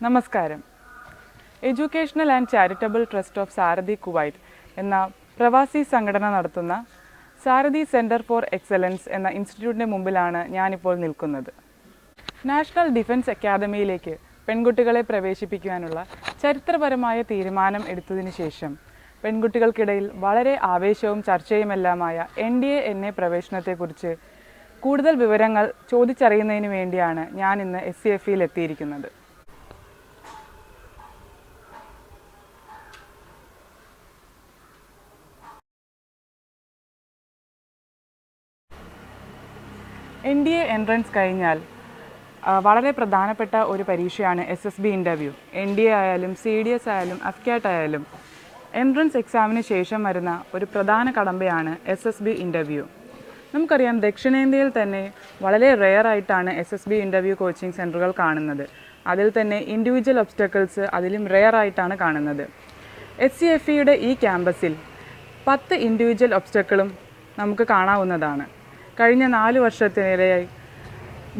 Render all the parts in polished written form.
നമസ്കാരം. Educational and charitable trust of Sarathi Kuwait എന്ന പ്രവാസി സംഘടന നടത്തുന്ന സാരഥി സെൻറ്റർ ഫോർ എക്സലൻസ് എന്ന ഇൻസ്റ്റിറ്റ്യൂട്ടിൻ്റെ മുമ്പിലാണ് ഞാനിപ്പോൾ നിൽക്കുന്നത്. നാഷണൽ ഡിഫൻസ് അക്കാദമിയിലേക്ക് പെൺകുട്ടികളെ പ്രവേശിപ്പിക്കുവാനുള്ള ചരിത്രപരമായ തീരുമാനം എടുത്തതിന് ശേഷം പെൺകുട്ടികൾക്കിടയിൽ വളരെ ആവേശവും ചർച്ചയുമെല്ലാമായ NDA പ്രവേശനത്തെക്കുറിച്ച് കൂടുതൽ വിവരങ്ങൾ ചോദിച്ചറിയുന്നതിന് വേണ്ടിയാണ് ഞാൻ ഇന്ന് SCFEയിൽ എത്തിയിരിക്കുന്നത്. NDA എൻട്രൻസ് കഴിഞ്ഞാൽ വളരെ പ്രധാനപ്പെട്ട ഒരു പരീക്ഷയാണ് SSB ഇൻ്റർവ്യൂ. NDA ആയാലും CDS ആയാലും AFCAT ആയാലും എൻട്രൻസ് എക്സാമിന് ശേഷം വരുന്ന ഒരു പ്രധാന കടമ്പയാണ് SSB ഇൻ്റർവ്യൂ. നമുക്കറിയാം, ദക്ഷിണേന്ത്യയിൽ തന്നെ വളരെ റെയറായിട്ടാണ് SSB ഇൻ്റർവ്യൂ കോച്ചിങ് സെൻറ്ററുകൾ കാണുന്നത്. അതിൽ തന്നെ ഇൻഡിവിജ്വൽ ഒബ്സ്റ്റക്കിൾസ് അതിലും റെയറായിട്ടാണ് കാണുന്നത്. SCFEയുടെ ഈ ക്യാമ്പസിൽ 10 ഇൻഡിവിജ്വൽ ഒബ്സ്റ്റക്കിളും നമുക്ക് കാണാവുന്നതാണ്. കഴിഞ്ഞ 4 വർഷത്തിനിടെയായി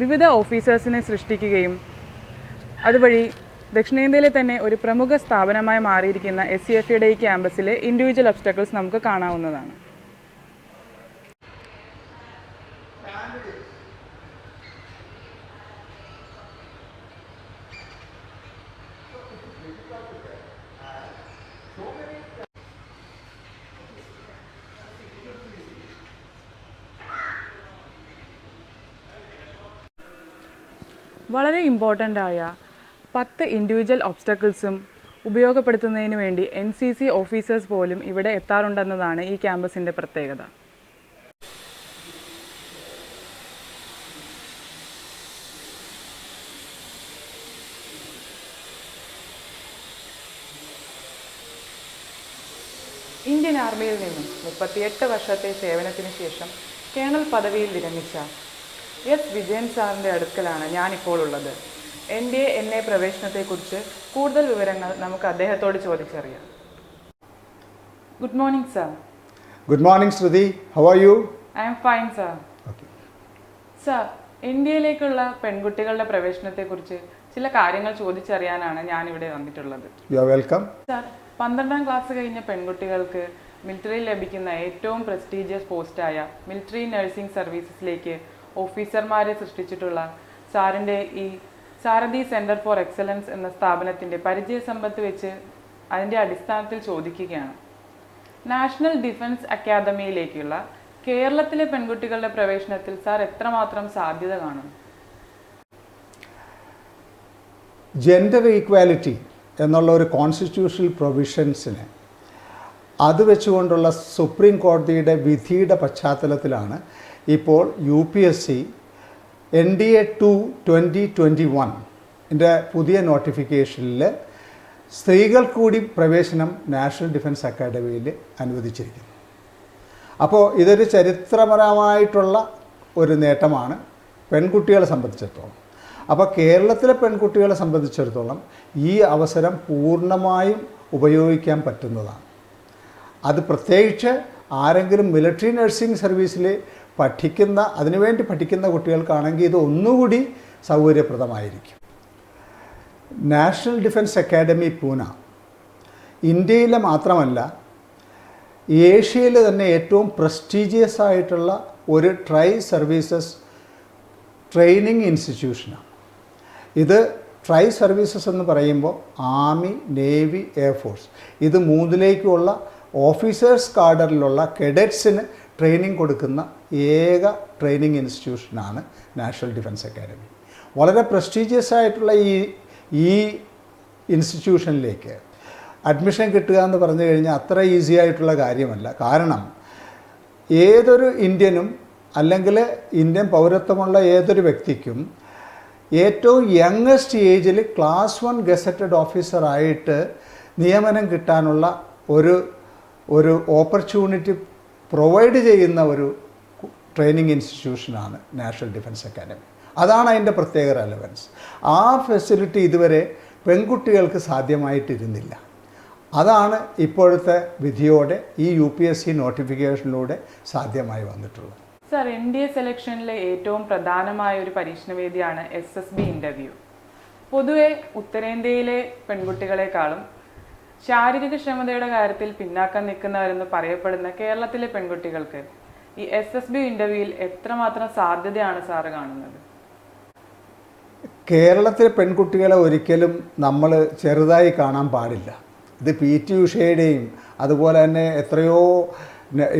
വിവിധ ഓഫീസേഴ്സിനെ സൃഷ്ടിക്കുകയും അതുവഴി ദക്ഷിണേന്ത്യയിലെ തന്നെ ഒരു പ്രമുഖ സ്ഥാപനമായി മാറിയിരിക്കുന്ന SCFEയുടെ ഈ ക്യാമ്പസിലെ ഇൻഡിവിജ്വൽ ഒബ്സ്റ്റക്കിൾസ് നമുക്ക് കാണാവുന്നതാണ്. വളരെ ഇമ്പോർട്ടൻ്റ് ആയ 10 ഇൻഡിവിജ്വൽ ഒബ്സ്റ്റക്കിൾസും ഉപയോഗപ്പെടുത്തുന്നതിന് വേണ്ടി NCC ഓഫീസേഴ്സ് പോലും ഇവിടെ എത്താറുണ്ടെന്നതാണ് ഈ ക്യാമ്പസിൻ്റെ പ്രത്യേകത. ഇന്ത്യൻ ആർമിയിൽ നിന്നും 38 വർഷത്തെ സേവനത്തിന് ശേഷം കേണൽ പദവിയിൽ വിരമിച്ച S. വിജയൻ സാറിൻ്റെ അടുക്കലാണ് ഞാനിപ്പോൾ ഉള്ളത്. NDA പ്രവേശനത്തെക്കുറിച്ച് കൂടുതൽ വിവരങ്ങൾ നമുക്ക് അദ്ദേഹത്തോട് ചോദിച്ചറിയാം. Good morning sir. Good morning, Shruti. How are you? I am fine, sir. Okay. Sir, NDAയിലേക്കുള്ള പെൺകുട്ടികളുടെ പ്രവേശനത്തെക്കുറിച്ച് ചില കാര്യങ്ങൾ ചോദിച്ചറിയാനാണ് ഞാനിവിടെ വന്നിട്ടുള്ളത്. You are welcome. Sir, 12ാം class കഴിഞ്ഞ പെൺകുട്ടികൾക്ക് മിലിറ്ററിയിൽ ലഭിക്കുന്ന ഏറ്റവും പ്രസ്റ്റീജിയസ് പോസ്റ്റായ മിലിറ്ററി നഴ്സിംഗ് സർവീസസിലേക്ക് ഓഫീസർമാരെ സൃഷ്ടിച്ചിട്ടുള്ള സാറിൻ്റെ ഈ സാരഥി സെൻറ്റർ ഫോർ എക്സലൻസ് എന്ന സ്ഥാപനത്തിൻ്റെ പരിചയസമ്പത്ത് വെച്ച് അതിൻ്റെ അടിസ്ഥാനത്തിൽ ചോദിക്കുകയാണ്. നാഷണൽ ഡിഫൻസ് അക്കാദമിയിലേക്കുള്ള കേരളത്തിലെ പെൺകുട്ടികളുടെ പ്രവേശനത്തിൽ സാർ എത്രമാത്രം സാധ്യത കാണും? ജെൻഡർ ഈക്വാലിറ്റി എന്നുള്ള ഒരു കോൺസ്റ്റിറ്റ്യൂഷണൽ പ്രൊവിഷൻസിന് അത് വെച്ചുകൊണ്ടുള്ള സുപ്രീം കോടതിയുടെ വിധിയുടെ പശ്ചാത്തലത്തിലാണ് ഇപ്പോൾ UPSC NDA 2021 പുതിയ നോട്ടിഫിക്കേഷനിൽ സ്ത്രീകൾ കൂടി പ്രവേശനം നാഷണൽ ഡിഫൻസ് അക്കാദമിയിൽ അനുവദിച്ചിരിക്കുന്നു. അപ്പോൾ ഇതൊരു ചരിത്രപരമായിട്ടുള്ള ഒരു നേട്ടമാണ് പെൺകുട്ടികളെ സംബന്ധിച്ചിടത്തോളം. അപ്പോൾ കേരളത്തിലെ പെൺകുട്ടികളെ സംബന്ധിച്ചിടത്തോളം ഈ അവസരം പൂർണ്ണമായും ഉപയോഗിക്കാൻ പറ്റുന്നതാണ്. അത് പ്രത്യേകിച്ച് ആരെങ്കിലും മിലിറ്ററി നഴ്സിംഗ് സർവീസിൽ അതിനുവേണ്ടി പഠിക്കുന്ന കുട്ടികൾക്കാണെങ്കിൽ ഇത് ഒന്നുകൂടി സൗകര്യപ്രദമായിരിക്കും. നാഷണൽ ഡിഫൻസ് അക്കാദമി പൂന ഇന്ത്യയിലെ മാത്രമല്ല ഏഷ്യയിലെ തന്നെ ഏറ്റവും പ്രസ്റ്റീജിയസ് ആയിട്ടുള്ള ഒരു ട്രൈ സർവീസസ് ട്രെയിനിങ് ഇൻസ്റ്റിറ്റ്യൂഷനാണ്. ഇത് ട്രൈ സർവീസസ് എന്ന് പറയുമ്പോൾ ആർമി, നേവി, എയർഫോഴ്സ് ഇത് മൂന്നിലേക്കുള്ള ഓഫീസേഴ്സ് കാഡറിലുള്ള കെഡറ്റ്സിന് ട്രെയിനിങ് കൊടുക്കുന്ന ഏക ട്രെയിനിങ് ഇൻസ്റ്റിറ്റ്യൂഷനാണ് നാഷണൽ ഡിഫൻസ് അക്കാദമി. വളരെ പ്രസ്റ്റീജിയസ് ആയിട്ടുള്ള ഈ ഇൻസ്റ്റിറ്റ്യൂഷനിലേക്ക് അഡ്മിഷൻ കിട്ടുക എന്ന് പറഞ്ഞു കഴിഞ്ഞാൽ അത്ര ഈസി ആയിട്ടുള്ള കാര്യമല്ല. കാരണം ഏതൊരു ഇന്ത്യനും അല്ലെങ്കിൽ ഇന്ത്യൻ പൗരത്വമുള്ള ഏതൊരു വ്യക്തിക്കും ഏറ്റവും യങ്ങസ്റ്റ് ഏജിൽ ക്ലാസ് 1 ഗസറ്റഡ് ഓഫീസറായിട്ട് നിയമനം കിട്ടാനുള്ള ഒരു ഓപ്പർച്യൂണിറ്റി പ്രൊവൈഡ് ചെയ്യുന്ന ഒരു ട്രെയിനിങ് ഇൻസ്റ്റിറ്റ്യൂഷനാണ് നാഷണൽ ഡിഫൻസ് അക്കാദമി. അതാണ് അതിൻ്റെ പ്രത്യേക റെലവൻസ്. ആ ഫെസിലിറ്റി ഇതുവരെ പെൺകുട്ടികൾക്ക് സാധ്യമായിട്ടിരുന്നില്ല. അതാണ് ഇപ്പോഴത്തെ വിധിയോടെ ഈ UPSC നോട്ടിഫിക്കേഷനിലൂടെ സാധ്യമായി വന്നിട്ടുള്ളത്. സർ, NDA സെലക്ഷനിലെ ഏറ്റവും പ്രധാനമായ ഒരു പരീക്ഷണ വേദിയാണ് SSB ഇൻ്റർവ്യൂ. പൊതുവെ ഉത്തരേന്ത്യയിലെ പെൺകുട്ടികളെക്കാളും ശാരീരിക ക്ഷമതയുടെ കാര്യത്തിൽ പിന്നാക്കം നിൽക്കുന്നവരെന്ന് പറയപ്പെടുന്ന കേരളത്തിലെ പെൺകുട്ടികൾക്ക് ഈ SSB ഇൻ്റർവ്യൂവിൽ എത്രമാത്രം സാധ്യതയാണ് സാറ് കാണുന്നത്? കേരളത്തിലെ പെൺകുട്ടികളെ ഒരിക്കലും നമ്മൾ ചെറുതായി കാണാൻ പാടില്ല. ഇത് PT ഉഷയുടെയും അതുപോലെ തന്നെ എത്രയോ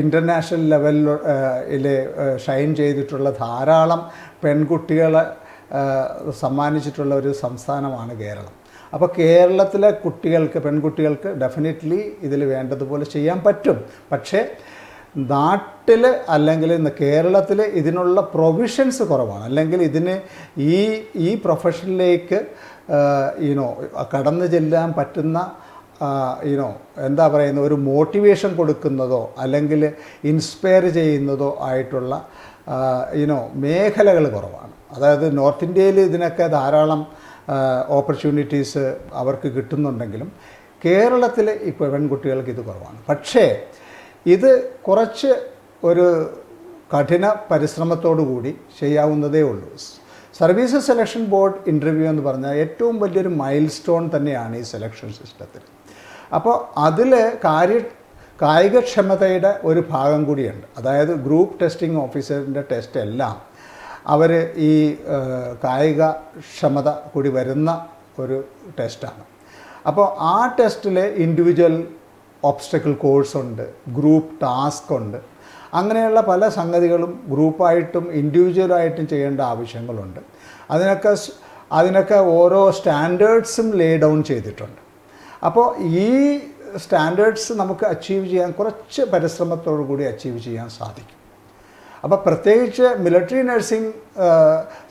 ഇൻ്റർനാഷണൽ ലെവലിൽ ഷൈൻ ചെയ്തിട്ടുള്ള ധാരാളം പെൺകുട്ടികളെ സമ്മാനിച്ചിട്ടുള്ള ഒരു സംസ്ഥാനമാണ് കേരളം. അപ്പോൾ കേരളത്തിലെ പെൺകുട്ടികൾക്ക് ഡെഫിനറ്റ്ലി ഇതിൽ വേണ്ടതുപോലെ ചെയ്യാൻ പറ്റും. പക്ഷേ നാട്ടിൽ അല്ലെങ്കിൽ കേരളത്തിൽ ഇതിനുള്ള പ്രൊവിഷൻസ് കുറവാണ്. അല്ലെങ്കിൽ ഇതിന് ഈ പ്രൊഫഷനിലേക്ക് കടന്നു ചെല്ലാൻ പറ്റുന്ന എന്താ പറയുന്ന ഒരു മോട്ടിവേഷൻ കൊടുക്കുന്നതോ അല്ലെങ്കിൽ ഇൻസ്പയർ ചെയ്യുന്നതോ ആയിട്ടുള്ള മേഖലകൾ കുറവാണ്. അതായത് നോർത്ത് ഇന്ത്യയിൽ ഇതിനൊക്കെ ധാരാളം ഓപ്പർച്യൂണിറ്റീസ് അവർക്ക് കിട്ടുന്നുണ്ടെങ്കിലും കേരളത്തിൽ ഇപ്പോൾ പെൺകുട്ടികൾക്ക് ഇത് കുറവാണ്. പക്ഷേ ഇത് കുറച്ച് ഒരു കഠിന പരിശ്രമത്തോടു കൂടി ചെയ്യാവുന്നതേ ഉള്ളൂ. സർവീസസ് സെലക്ഷൻ ബോർഡ് ഇൻ്റർവ്യൂ എന്ന് പറഞ്ഞാൽ ഏറ്റവും വലിയൊരു മൈൽ സ്റ്റോൺ തന്നെയാണ് ഈ സെലക്ഷൻ സിസ്റ്റത്തിൽ. അപ്പോൾ അതിൽ കായികക്ഷമതയുടെ ഒരു ഭാഗം കൂടിയുണ്ട്. അതായത് ഗ്രൂപ്പ് ടെസ്റ്റിംഗ് ഓഫീസറിൻ്റെ ടെസ്റ്റ് എല്ലാം അവർ ഈ കായികക്ഷമത കൂടി വരുന്ന ഒരു ടെസ്റ്റാണ്. അപ്പോൾ ആ ടെസ്റ്റിൽ ഇൻഡിവിജ്വൽ ഒബ്സ്റ്റക്കിൾ കോഴ്സ് ഉണ്ട്, ഗ്രൂപ്പ് ടാസ്ക് ഉണ്ട്. അങ്ങനെയുള്ള പല സംഗതികളും ഗ്രൂപ്പായിട്ടും ഇൻഡിവിജ്വലായിട്ടും ചെയ്യേണ്ട ആവശ്യങ്ങളുണ്ട്. അതിനൊക്കെ ഓരോ സ്റ്റാൻഡേർഡ്സും ലേ ഡൗൺ ചെയ്തിട്ടുണ്ട്. അപ്പോൾ ഈ സ്റ്റാൻഡേർഡ്സ് നമുക്ക് അച്ചീവ് ചെയ്യാൻ കുറച്ച് പരിശ്രമത്തോടു കൂടി അച്ചീവ് ചെയ്യാൻ സാധിക്കും. അപ്പോൾ പ്രത്യേകിച്ച് മിലിറ്ററി നഴ്സിംഗ്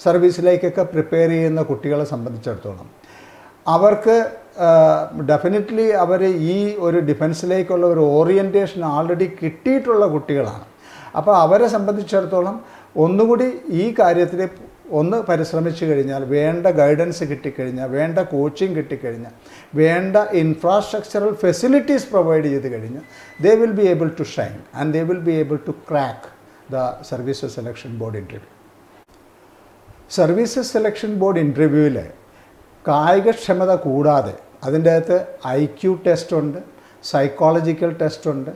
സർവീസിലേക്കൊക്കെ പ്രിപ്പയർ ചെയ്യുന്ന കുട്ടികളെ സംബന്ധിച്ചിടത്തോളം അവർക്ക് ഡെഫിനറ്റ്ലി അവർ ഈ ഒരു ഡിഫൻസിലേക്കുള്ള ഒരു ഓറിയൻറ്റേഷൻ ആൾറെഡി കിട്ടിയിട്ടുള്ള കുട്ടികളാണ്. അപ്പോൾ അവരെ സംബന്ധിച്ചിടത്തോളം ഒന്നുകൂടി ഈ കാര്യത്തിൽ ഒന്ന് പരിശ്രമിച്ചു കഴിഞ്ഞാൽ, വേണ്ട ഗൈഡൻസ് കിട്ടിക്കഴിഞ്ഞാൽ, വേണ്ട കോച്ചിങ് കിട്ടിക്കഴിഞ്ഞാൽ, വേണ്ട ഇൻഫ്രാസ്ട്രക്ചറൽ ഫെസിലിറ്റീസ് പ്രൊവൈഡ് ചെയ്ത് കഴിഞ്ഞാൽ they will be able to shine and they will be able to crack the services selection board interview. Services selection board ഇൻ്റർവ്യൂവിൽ കായികക്ഷമത കൂടാതെ അതിൻ്റെ അകത്ത് IQ ടെസ്റ്റ് ഉണ്ട്, സൈക്കോളജിക്കൽ ടെസ്റ്റ് ഉണ്ട്,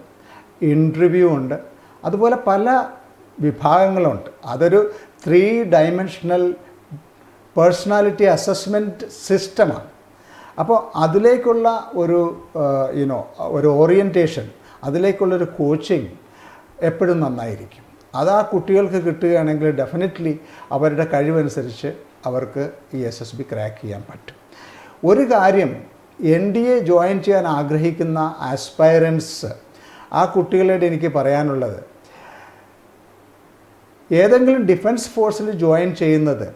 ഇൻ്റർവ്യൂ ഉണ്ട്, അതുപോലെ പല വിഭാഗങ്ങളുണ്ട്. അതൊരു 3 ഡൈമെൻഷണൽ പേഴ്സണാലിറ്റി അസസ്മെൻറ്റ് സിസ്റ്റമാണ്. അപ്പോൾ അതിലേക്കുള്ള ഒരു ഓറിയൻറ്റേഷൻ, അതിലേക്കുള്ളൊരു കോച്ചിങ് എപ്പോഴും നന്നായിരിക്കും. അത് ആ കുട്ടികൾക്ക് കിട്ടുകയാണെങ്കിൽ ഡെഫിനറ്റ്ലി അവരുടെ കഴിവനുസരിച്ച് അവർക്ക് ഈ SSB ക്രാക്ക് ചെയ്യാൻ പറ്റും. ഒരു കാര്യം NDA ജോയിൻ ചെയ്യാൻ ആഗ്രഹിക്കുന്ന ആസ്പയറൻസ് ആ കുട്ടികളോട് എനിക്ക് പറയാനുള്ളത്, ഏതെങ്കിലും ഡിഫൻസ് ഫോഴ്സിൽ ജോയിൻ ചെയ്യുന്നത്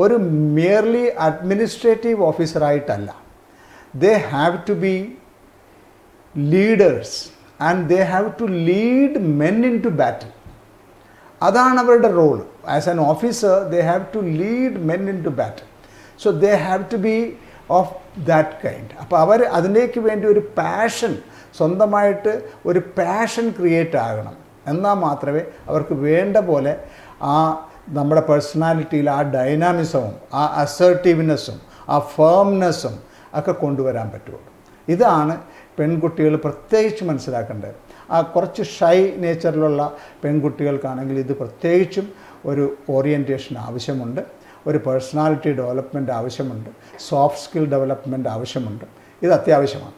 ഒരു മിയർലി അഡ്മിനിസ്ട്രേറ്റീവ് ഓഫീസറായിട്ടല്ല. They have to be leaders and they have to lead men into battle. അതാണ് അവരുടെ role. As an officer they have to lead men into battle. So they have to be of that kind. അപ്പോൾ അവർ അതിലേക്ക് വേണ്ടി ഒരു passion, സ്വന്തമായിട്ട് ഒരു passion create ആകണം. എന്നാൽ മാത്രമേ അവർക്ക് വേണ്ട പോലെ ആ നമ്മുടെ പേഴ്സണാലിറ്റിയിൽ ആ ഡൈനാമിസവും ആ അസേർട്ടീവ്നെസ്സും ആ ഫേംനെസ്സും ഒക്കെ കൊണ്ടുവരാൻ പറ്റുള്ളൂ. ഇതാണ് പെൺകുട്ടികൾ പ്രത്യേകിച്ച് മനസ്സിലാക്കേണ്ടത്. ആ കുറച്ച് ഷൈ നേച്ചറിലുള്ള പെൺകുട്ടികൾക്കാണെങ്കിൽ ഇത് പ്രത്യേകിച്ചും ഒരു ഓറിയൻറ്റേഷൻ ആവശ്യമുണ്ട്, ഒരു പേഴ്സണാലിറ്റി ഡെവലപ്മെൻറ്റ് ആവശ്യമുണ്ട്, സോഫ്റ്റ് സ്കിൽ ഡെവലപ്മെൻറ്റ് ആവശ്യമുണ്ട്. ഇത് അത്യാവശ്യമാണ്.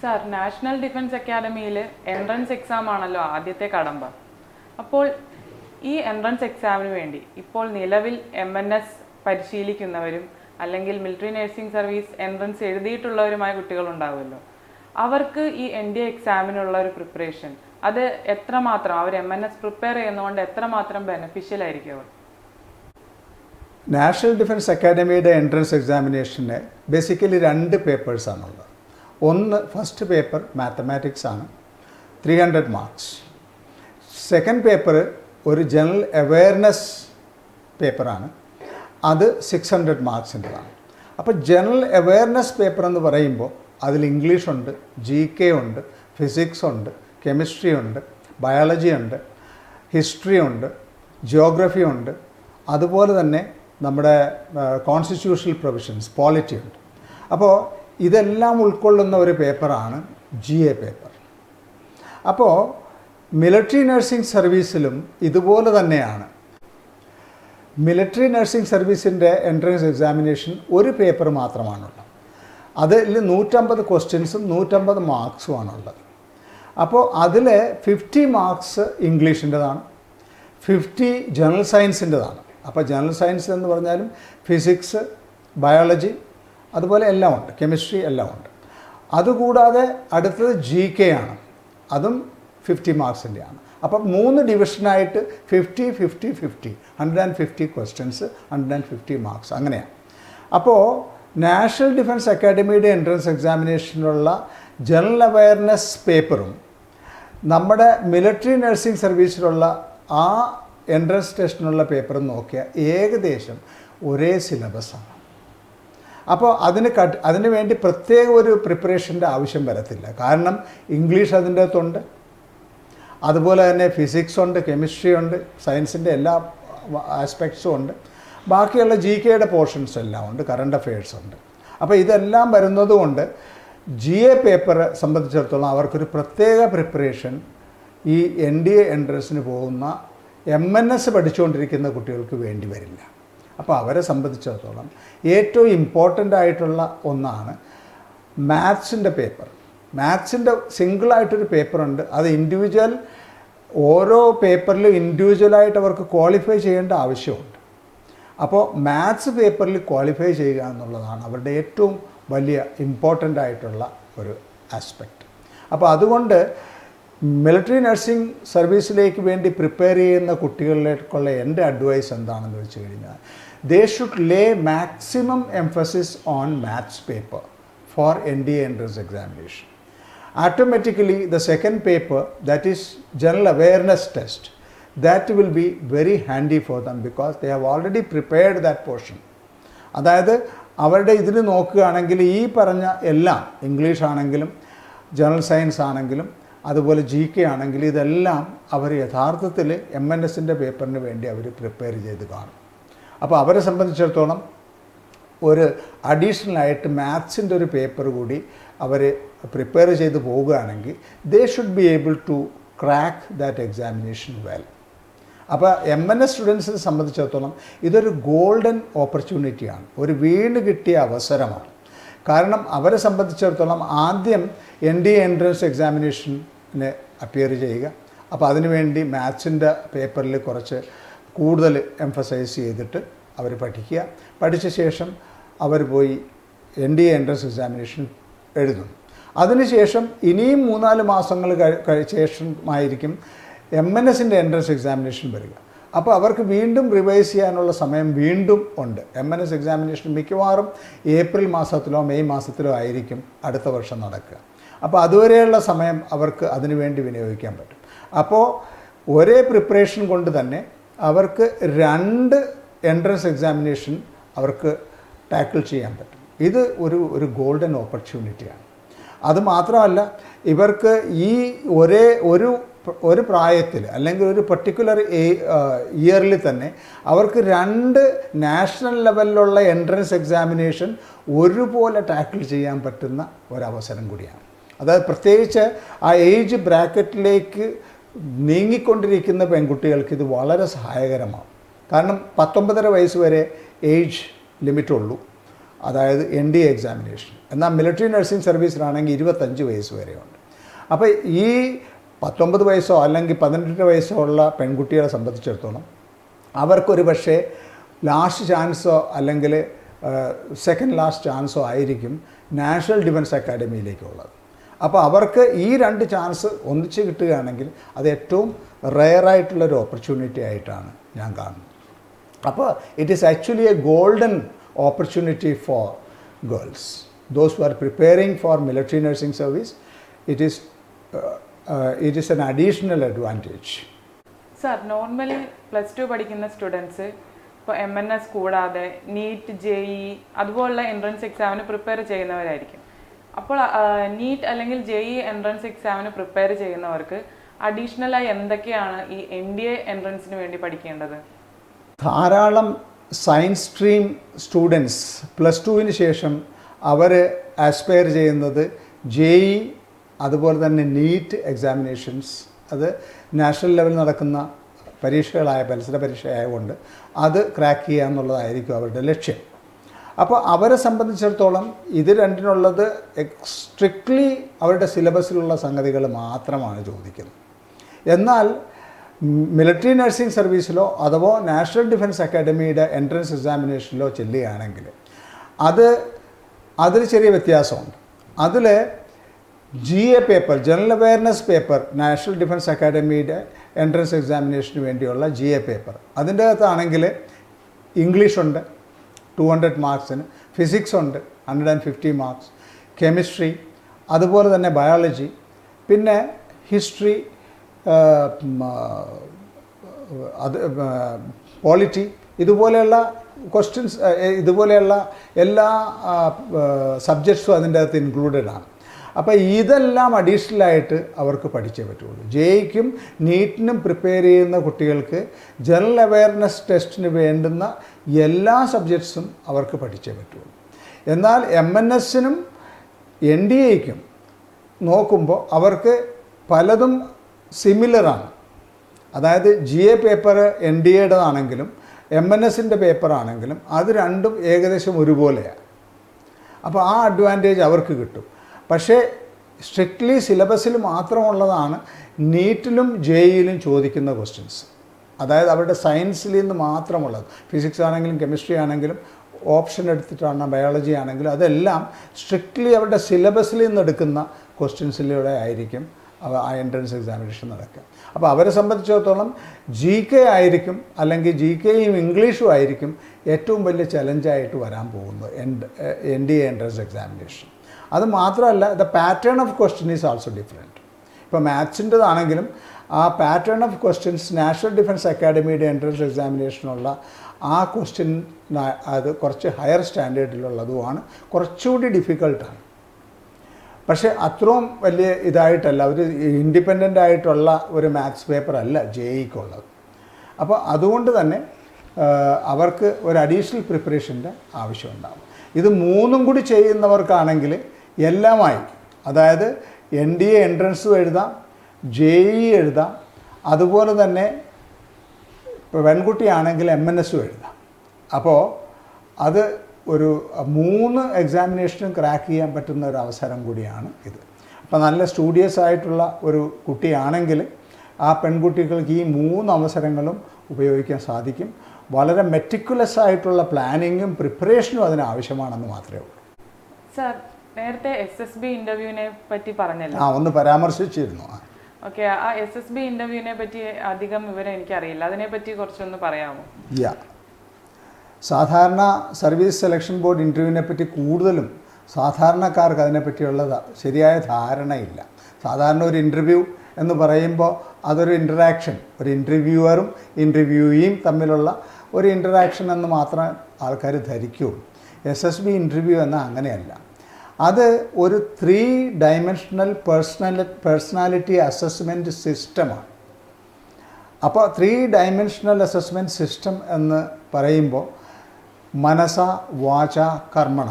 സാർ, നാഷണൽ ഡിഫൻസ് അക്കാദമിയിൽ എൻട്രൻസ് എക്സാം ആണല്ലോ ആദ്യത്തെ കടമ്പ. അപ്പോൾ ഈ എൻട്രൻസ് എക്സാമിന് വേണ്ടി ഇപ്പോൾ നിലവിൽ MNS പരിശീലിക്കുന്നവരും അല്ലെങ്കിൽ മിലിറ്ററി നഴ്സിംഗ് സർവീസ് എൻട്രൻസ് എഴുതിയിട്ടുള്ളവരുമായ കുട്ടികളുണ്ടാവുമല്ലോ. അവർക്ക് ഈ NDA എക്സാമിനുള്ള ഒരു പ്രിപ്പറേഷൻ അത് എത്രമാത്രം, അവർ MNS പ്രിപ്പയർ ചെയ്യുന്നതുകൊണ്ട് എത്രമാത്രം ബെനഫിഷ്യൽ ആയിരിക്കും അവർ? നാഷണൽ ഡിഫൻസ് അക്കാദമിയുടെ എൻട്രൻസ് എക്സാമിനേഷന് ബേസിക്കലി 2 പേപ്പേഴ്സാണുള്ളത്. ഒന്ന് ഫസ്റ്റ് പേപ്പർ മാത്തമാറ്റിക്സ് ആണ്, 300 മാർക്സ്. സെക്കൻഡ് പേപ്പർ ഒരു ജനറൽ അവെയർനെസ് പേപ്പറാണ്, അത് 600 മാർക്സിൻ്റെതാണ്. അപ്പോൾ ജനറൽ അവെയർനെസ് പേപ്പർ എന്ന് പറയുമ്പോൾ അതിൽ ഇംഗ്ലീഷുണ്ട്, GK ഉണ്ട്, ഫിസിക്സ് ഉണ്ട്, കെമിസ്ട്രി ഉണ്ട്, ബയോളജി ഉണ്ട്, ഹിസ്റ്ററി ഉണ്ട്, ജിയോഗ്രഫി ഉണ്ട്, അതുപോലെ തന്നെ നമ്മുടെ കോൺസ്റ്റിറ്റ്യൂഷണൽ പ്രൊവിഷൻസ്, പോളിറ്റി ഉണ്ട്. അപ്പോൾ ഇതെല്ലാം ഉൾക്കൊള്ളുന്ന ഒരു പേപ്പറാണ് GA പേപ്പർ. അപ്പോൾ മിലിറ്ററി നഴ്സിംഗ് സർവീസിലും ഇതുപോലെ തന്നെയാണ്. മിലിറ്ററി നഴ്സിംഗ് സർവീസിൻ്റെ എൻട്രൻസ് എക്സാമിനേഷൻ ഒരു പേപ്പർ മാത്രമാണുള്ളത്. അതിൽ 150 ക്വസ്റ്റ്യൻസും 150 മാർക്സുമാണുള്ളത്. അപ്പോൾ അതിൽ 50 മാർക്സ് ഇംഗ്ലീഷിൻ്റെതാണ്, 50 ജനറൽ സയൻസിൻ്റെതാണ്. അപ്പോൾ ജനറൽ സയൻസ് എന്ന് പറഞ്ഞാലും ഫിസിക്സ്, ബയോളജി, അതുപോലെ എല്ലാം ഉണ്ട്, കെമിസ്ട്രി എല്ലാം ഉണ്ട്. അതുകൂടാതെ അടുത്തത് GK ആണ്, അതും 50 മാർക്സിൻ്റെയാണ്. അപ്പം 3 ഡിവിഷനായിട്ട് 50, 50, 50, 150 ക്വസ്റ്റ്യൻസ്, 150 മാർക്സ്, അങ്ങനെയാണ്. അപ്പോൾ നാഷണൽ ഡിഫൻസ് അക്കാഡമിയുടെ എൻട്രൻസ് എക്സാമിനേഷനുള്ള ജനറൽ അവയർനെസ് പേപ്പറും നമ്മുടെ മിലിറ്ററി നഴ്സിംഗ് സർവീസിലുള്ള ആ എൻട്രൻസ് ടെസ്റ്റിനുള്ള പേപ്പറും നോക്കിയാൽ ഏകദേശം ഒരേ സിലബസാണ്. അപ്പോൾ അതിന് വേണ്ടി പ്രത്യേക ഒരു പ്രിപ്പറേഷൻ്റെ ആവശ്യം വരത്തില്ല. കാരണം ഇംഗ്ലീഷ് അതിൻ്റെ അകത്തുണ്ട്, അതുപോലെ തന്നെ ഫിസിക്സ് ഉണ്ട്, കെമിസ്ട്രി ഉണ്ട്, സയൻസിൻ്റെ എല്ലാ ആസ്പെക്ട്സും ഉണ്ട്, ബാക്കിയുള്ള GKയുടെ പോർഷൻസ് എല്ലാം ഉണ്ട്, കറണ്ട് അഫെയർസ് ഉണ്ട്. അപ്പോൾ ഇതെല്ലാം വരുന്നത് കൊണ്ട് GA പേപ്പർ സംബന്ധിച്ചിടത്തോളം അവർക്കൊരു പ്രത്യേക പ്രിപ്പറേഷൻ ഈ NDA എൻട്രൻസിന് പോകുന്ന MNS പഠിച്ചുകൊണ്ടിരിക്കുന്ന കുട്ടികൾക്ക് വേണ്ടി വരില്ല. അപ്പോൾ അവരെ സംബന്ധിച്ചിടത്തോളം ഏറ്റവും ഇമ്പോർട്ടൻ്റ് ആയിട്ടുള്ള ഒന്നാണ് മാത്സിൻ്റെ പേപ്പർ. മാത്സിൻ്റെ സിംഗിളായിട്ടൊരു പേപ്പറുണ്ട്, അത് ഇൻഡിവിജ്വൽ, ഓരോ പേപ്പറിലും ഇൻഡിവിജ്വലായിട്ട് അവർക്ക് ക്വാളിഫൈ ചെയ്യേണ്ട ആവശ്യമുണ്ട്. അപ്പോൾ മാത്സ് പേപ്പറിൽ ക്വാളിഫൈ ചെയ്യുക എന്നുള്ളതാണ് അവരുടെ ഏറ്റവും വലിയ ഇമ്പോർട്ടൻ്റ് ആയിട്ടുള്ള ഒരു ആസ്പെക്റ്റ്. അപ്പോൾ അതുകൊണ്ട് മിലിറ്ററി നഴ്സിംഗ് സർവീസിലേക്ക് വേണ്ടി പ്രിപ്പയർ ചെയ്യുന്ന കുട്ടികളിലേക്കുള്ള എൻ്റെ അഡ്വൈസ് എന്താണെന്ന് വെച്ച് കഴിഞ്ഞാൽ, they should lay maximum emphasis on maths paper for NDA entrance examination. Automatically the second paper, that is general awareness test, that will be very handy for them because they have already prepared that portion. അതായത് അവരുടെ ഇതിൽ നോക്കുകയാണെങ്കിൽ ഈ പറഞ്ഞ എല്ലാം, English ആണെങ്കിലും general science ആണെങ്കിലും അതുപോലെ GK ആണെങ്കിലും ഇതെല്ലാം അവർ യഥാർത്ഥത്തിൽ MNSൻ്റെ പേപ്പറിന് വേണ്ടി അവർ പ്രിപ്പയർ ചെയ്ത് കാണും. അപ്പോൾ അവരെ സംബന്ധിച്ചിടത്തോളം ഒരു അഡീഷണലായിട്ട് മാത്സിൻ്റെ ഒരു പേപ്പർ കൂടി അവർ പ്രിപ്പയർ ചെയ്ത് പോവുകയാണെങ്കിൽ they should be able to crack that examination well. അപ്പോൾ MNS സ്റ്റുഡൻസിനെ സംബന്ധിച്ചിടത്തോളം ഇതൊരു ഗോൾഡൻ ഓപ്പർച്യൂണിറ്റിയാണ്, ഒരു വീണ് കിട്ടിയ അവസരമാണ്. കാരണം അവരെ സംബന്ധിച്ചിടത്തോളം ആദ്യം NDA എൻട്രൻസ് എക്സാമിനേഷന് അപ്പിയർ ചെയ്യുക, അപ്പോൾ അതിനുവേണ്ടി മാത്സിൻ്റെ പേപ്പറിൽ കുറച്ച് കൂടുതൽ എംഫസൈസ് ചെയ്തിട്ട് അവർ പഠിക്കുക, പഠിച്ച ശേഷം അവർ പോയി NDA എൻട്രൻസ് എക്സാമിനേഷൻ എഴുതുന്നു. അതിനുശേഷം ഇനിയും 3-4 മാസങ്ങൾ ശേഷമായിരിക്കും MNSൻ്റെ എൻട്രൻസ് എക്സാമിനേഷൻ വരിക. അപ്പോൾ അവർക്ക് വീണ്ടും റിവൈസ് ചെയ്യാനുള്ള സമയം വീണ്ടും ഉണ്ട്. MNS എക്സാമിനേഷൻ മിക്കവാറും ഏപ്രിൽ മാസത്തിലോ മെയ് മാസത്തിലോ ആയിരിക്കും അടുത്ത വർഷം നടക്കുക. അപ്പോൾ അതുവരെയുള്ള സമയം അവർക്ക് അതിനുവേണ്ടി വിനിയോഗിക്കാൻ പറ്റും. അപ്പോൾ ഒരേ പ്രിപ്പറേഷൻ കൊണ്ട് തന്നെ അവർക്ക് 2 എൻട്രൻസ് എക്സാമിനേഷൻ അവർക്ക് ടാക്കിൾ ചെയ്യാൻ പറ്റും. ഇത് ഒരു ഗോൾഡൻ ഓപ്പർച്യൂണിറ്റിയാണ്. അതുമാത്രമല്ല, ഇവർക്ക് ഈ ഒരു പ്രായത്തിൽ അല്ലെങ്കിൽ ഒരു പർട്ടിക്കുലർ ഇയറിൽ തന്നെ അവർക്ക് 2 നാഷണൽ ലെവലിലുള്ള എൻട്രൻസ് എക്സാമിനേഷൻ ഒരുപോലെ ടാക്കിൾ ചെയ്യാൻ പറ്റുന്ന ഒരവസരം കൂടിയാണ്. അതായത് പ്രത്യേകിച്ച് ആ ഏജ് ബ്രാക്കറ്റിലേക്ക് നീങ്ങിക്കൊണ്ടിരിക്കുന്ന പെൺകുട്ടികൾക്ക് ഇത് വളരെ സഹായകരമാണ്. കാരണം 19.5 വയസ്സ് വരെ ഏജ് ലിമിറ്റുള്ളൂ, അതായത് NDA എക്സാമിനേഷൻ. എന്നാൽ മിലിറ്ററി നഴ്സിംഗ് സർവീസിലാണെങ്കിൽ 25 വയസ്സ് വരെയുണ്ട്. അപ്പോൾ ഈ 19 വയസ്സോ അല്ലെങ്കിൽ 18 വയസ്സോ ഉള്ള പെൺകുട്ടികളെ സംബന്ധിച്ചിടത്തോളം അവർക്കൊരു പക്ഷേ ലാസ്റ്റ് ചാൻസോ അല്ലെങ്കിൽ സെക്കൻഡ് ലാസ്റ്റ് ചാൻസോ ആയിരിക്കും നാഷണൽ ഡിഫൻസ് അക്കാഡമിയിലേക്കുള്ളത്. അപ്പോൾ അവർക്ക് ഈ 2 ചാൻസ് ഒന്നിച്ച് കിട്ടുകയാണെങ്കിൽ അത് ഏറ്റവും റെയറായിട്ടുള്ളൊരു ഓപ്പർച്യൂണിറ്റി ആയിട്ടാണ് ഞാൻ കാണുന്നത്. അപ്പോൾ it is actually A golden opportunity for girls, those who are preparing for military nursing service. It is an additional advantage. Sir, normally +2 പഠിക്കുന്ന സ്റ്റുഡൻസ് ഇപ്പോൾ MNS കൂടാതെ നീറ്റ് JEE അതുപോലുള്ള എൻട്രൻസ് എക്സാമിന് പ്രിപ്പയർ ചെയ്യുന്നവരായിരിക്കും. അപ്പോൾ നീറ്റ് അല്ലെങ്കിൽ JEE എൻട്രൻസ് എക്സാമിന് prepare ചെയ്യുന്നവർക്ക് അഡീഷണലായി എന്തൊക്കെയാണ് ഈ NDA എൻട്രൻസിന് വേണ്ടി പഠിക്കേണ്ടത്? ധാരാളം സയൻസ് സ്ട്രീം സ്റ്റുഡൻസ് +2 ശേഷം അവർ ആസ്പയർ ചെയ്യുന്നത് JEE അതുപോലെ തന്നെ നീറ്റ് എക്സാമിനേഷൻസ്, അത് നാഷണൽ ലെവലിൽ നടക്കുന്ന പരീക്ഷകളായ മത്സര പരീക്ഷയായതുകൊണ്ട് അത് ക്രാക്ക് ചെയ്യുക എന്നുള്ളതായിരിക്കും അവരുടെ ലക്ഷ്യം. അപ്പോൾ അവരെ സംബന്ധിച്ചിടത്തോളം ഇത് രണ്ടിനുള്ളത് സ്ട്രിക്ട്ലി അവരുടെ സിലബസിലുള്ള സംഗതികൾ മാത്രമാണ് ചോദിക്കുന്നത്. എന്നാൽ മിലിറ്ററി നഴ്സിംഗ് സർവീസിലോ അഥവാ നാഷണൽ ഡിഫൻസ് അക്കാഡമിയുടെ എൻട്രൻസ് എക്സാമിനേഷനിലോ ചെല്ലുകയാണെങ്കിൽ അതിൽ ചെറിയ വ്യത്യാസമുണ്ട്. അതിൽ GA paper, general awareness paper, national defence അക്കാഡമിയുടെ എൻട്രൻസ് എക്സാമിനേഷന് വേണ്ടിയുള്ള GA പേപ്പർ, അതിൻ്റെ അകത്താണെങ്കിൽ ഇംഗ്ലീഷുണ്ട് 200 മാർക്സിന്, ഫിസിക്സ് ഉണ്ട് 150 മാർക്സ്, കെമിസ്ട്രി, അതുപോലെ തന്നെ ബയോളജി, പിന്നെ ഹിസ്റ്ററി, പോളിറ്റി, ഇതുപോലെയുള്ള ക്വസ്റ്റ്യൻസ്, ഇതുപോലെയുള്ള എല്ലാ സബ്ജക്ട്സും അതിൻ്റെ അകത്ത് ഇൻക്ലൂഡഡ് ആണ്. അപ്പോൾ ഇതെല്ലാം അഡീഷണലായിട്ട് അവർക്ക് പഠിച്ചേ പറ്റുള്ളൂ. JEEക്കും നീറ്റിനും പ്രിപ്പയർ ചെയ്യുന്ന കുട്ടികൾക്ക് ജനറൽ അവയർനെസ് ടെസ്റ്റിന് വേണ്ടുന്ന എല്ലാ സബ്ജക്ട്സും അവർക്ക് പഠിച്ചേ പറ്റുള്ളൂ. എന്നാൽ MNSനും NDAയ്ക്കും നോക്കുമ്പോൾ അവർക്ക് പലതും സിമിലറാണ്. അതായത് GA പേപ്പർ NDAയുടേതാണെങ്കിലും MNSൻ്റെ പേപ്പറാണെങ്കിലും അത് രണ്ടും ഏകദേശം ഒരുപോലെയാണ്. അപ്പോൾ ആ അഡ്വാൻറ്റേജ് അവർക്ക് കിട്ടും. പക്ഷേ സ്ട്രിക്ട്ലി സിലബസിൽ മാത്രമുള്ളതാണ് നീറ്റിലും JEEയിലും ചോദിക്കുന്ന ക്വസ്റ്റ്യൻസ്. അതായത് അവരുടെ സയൻസിൽ നിന്ന് മാത്രമുള്ളത്, ഫിസിക്സ് ആണെങ്കിലും കെമിസ്ട്രി ആണെങ്കിലും ഓപ്ഷൻ എടുത്തിട്ടാണ് ബയോളജി ആണെങ്കിലും അതെല്ലാം സ്ട്രിക്ട്ലി അവരുടെ സിലബസിൽ നിന്ന് എടുക്കുന്ന ക്വസ്റ്റ്യൻസിലൂടെ ആയിരിക്കും ആ എൻട്രൻസ് എക്സാമിനേഷൻ നടക്കുക. അപ്പോൾ അവരെ സംബന്ധിച്ചിടത്തോളം GK ആയിരിക്കും, അല്ലെങ്കിൽ GKയും ഇംഗ്ലീഷും ആയിരിക്കും ഏറ്റവും വലിയ ചലഞ്ചായിട്ട് വരാൻ പോകുന്നത് NDA എൻട്രൻസ് എക്സാമിനേഷൻ. അത് മാത്രമല്ല, the pattern of question is also different. ഇപ്പോൾ മാത്സിൻ്റെതാണെങ്കിലും ആ pattern of questions national defence അക്കാഡമിയുടെ എൻട്രൻസ് എക്സാമിനേഷനുള്ള ആ ക്വസ്റ്റ്യൻ അത് കുറച്ച് ഹയർ സ്റ്റാൻഡേർഡിലുള്ളതുമാണ്, കുറച്ചുകൂടി ഡിഫിക്കൾട്ടാണ്. പക്ഷേ അത്രയും വലിയ ഇതായിട്ടല്ല, ഒരു ഇൻഡിപെൻഡൻ്റ് ആയിട്ടുള്ള ഒരു മാത്സ് പേപ്പർ അല്ല JEEക്കുള്ളത്. അപ്പോൾ അതുകൊണ്ട് തന്നെ അവർക്ക് ഒരു അഡീഷണൽ പ്രിപ്പറേഷൻ്റെ ആവശ്യമുണ്ടാകും. ഇത് മൂന്നും കൂടി ചെയ്യുന്നവർക്കാണെങ്കിൽ എല്ലാമായി, അതായത് NDA എൻട്രൻസും എഴുതാം, JEE എഴുതാം, അതുപോലെ തന്നെ പെൺകുട്ടിയാണെങ്കിൽ MNSും എഴുതാം. അപ്പോൾ അത് ഒരു 3 എക്സാമിനേഷനും ക്രാക്ക് ചെയ്യാൻ പറ്റുന്ന ഒരു അവസരം കൂടിയാണ് ഇത്. അപ്പോൾ നല്ല സ്റ്റുഡിയസ് ആയിട്ടുള്ള ഒരു കുട്ടിയാണെങ്കിൽ ആ പെൺകുട്ടികൾക്ക് ഈ 3 അവസരങ്ങളും ഉപയോഗിക്കാൻ സാധിക്കും. വളരെ മെറ്റിക്കുലസ് ആയിട്ടുള്ള പ്ലാനിങ്ങും പ്രിപ്പറേഷനും അതിന് ആവശ്യമാണെന്ന് മാത്രമേ ഉള്ളൂ. സർ, നേരത്തെ SSB ഇൻ്റർവ്യൂവിനെ പറ്റി പറഞ്ഞല്ലോ. ഒന്ന് പരാമർശിച്ചിരുന്നു. ഓക്കെ, ആ SSB ഇൻ്റർവ്യൂവിനെ പറ്റി അധികം വിവരം എനിക്കറിയില്ല, അതിനെപ്പറ്റി കുറച്ചൊന്ന് പറയാമോ? സാധാരണ സർവീസ് സെലക്ഷൻ ബോർഡ് ഇൻ്റർവ്യൂവിനെ പറ്റി കൂടുതലും സാധാരണക്കാർക്ക് അതിനെപ്പറ്റിയുള്ള ശരിയായ ധാരണയില്ല. സാധാരണ ഒരു ഇൻ്റർവ്യൂ എന്ന് പറയുമ്പോൾ അതൊരു ഇൻ്ററാക്ഷൻ, ഒരു ഇൻ്റർവ്യൂവറും ഇൻ്റർവ്യൂയിയും തമ്മിലുള്ള ഒരു ഇൻ്ററാക്ഷൻ എന്ന് മാത്രമേ ആൾക്കാർ ധരിക്കുകയുള്ളൂ. SSB ഇൻ്റർവ്യൂ എന്നാൽ അങ്ങനെയല്ല. അത് ഒരു 3 ഡയമെൻഷണൽ പേഴ്സണാലിറ്റി അസസ്മെൻറ്റ് സിസ്റ്റമാണ്. അപ്പോൾ 3 ഡയമെൻഷണൽ അസസ്മെൻറ്റ് സിസ്റ്റം എന്ന് പറയുമ്പോൾ മനസ, വാച, കർമ്മണ,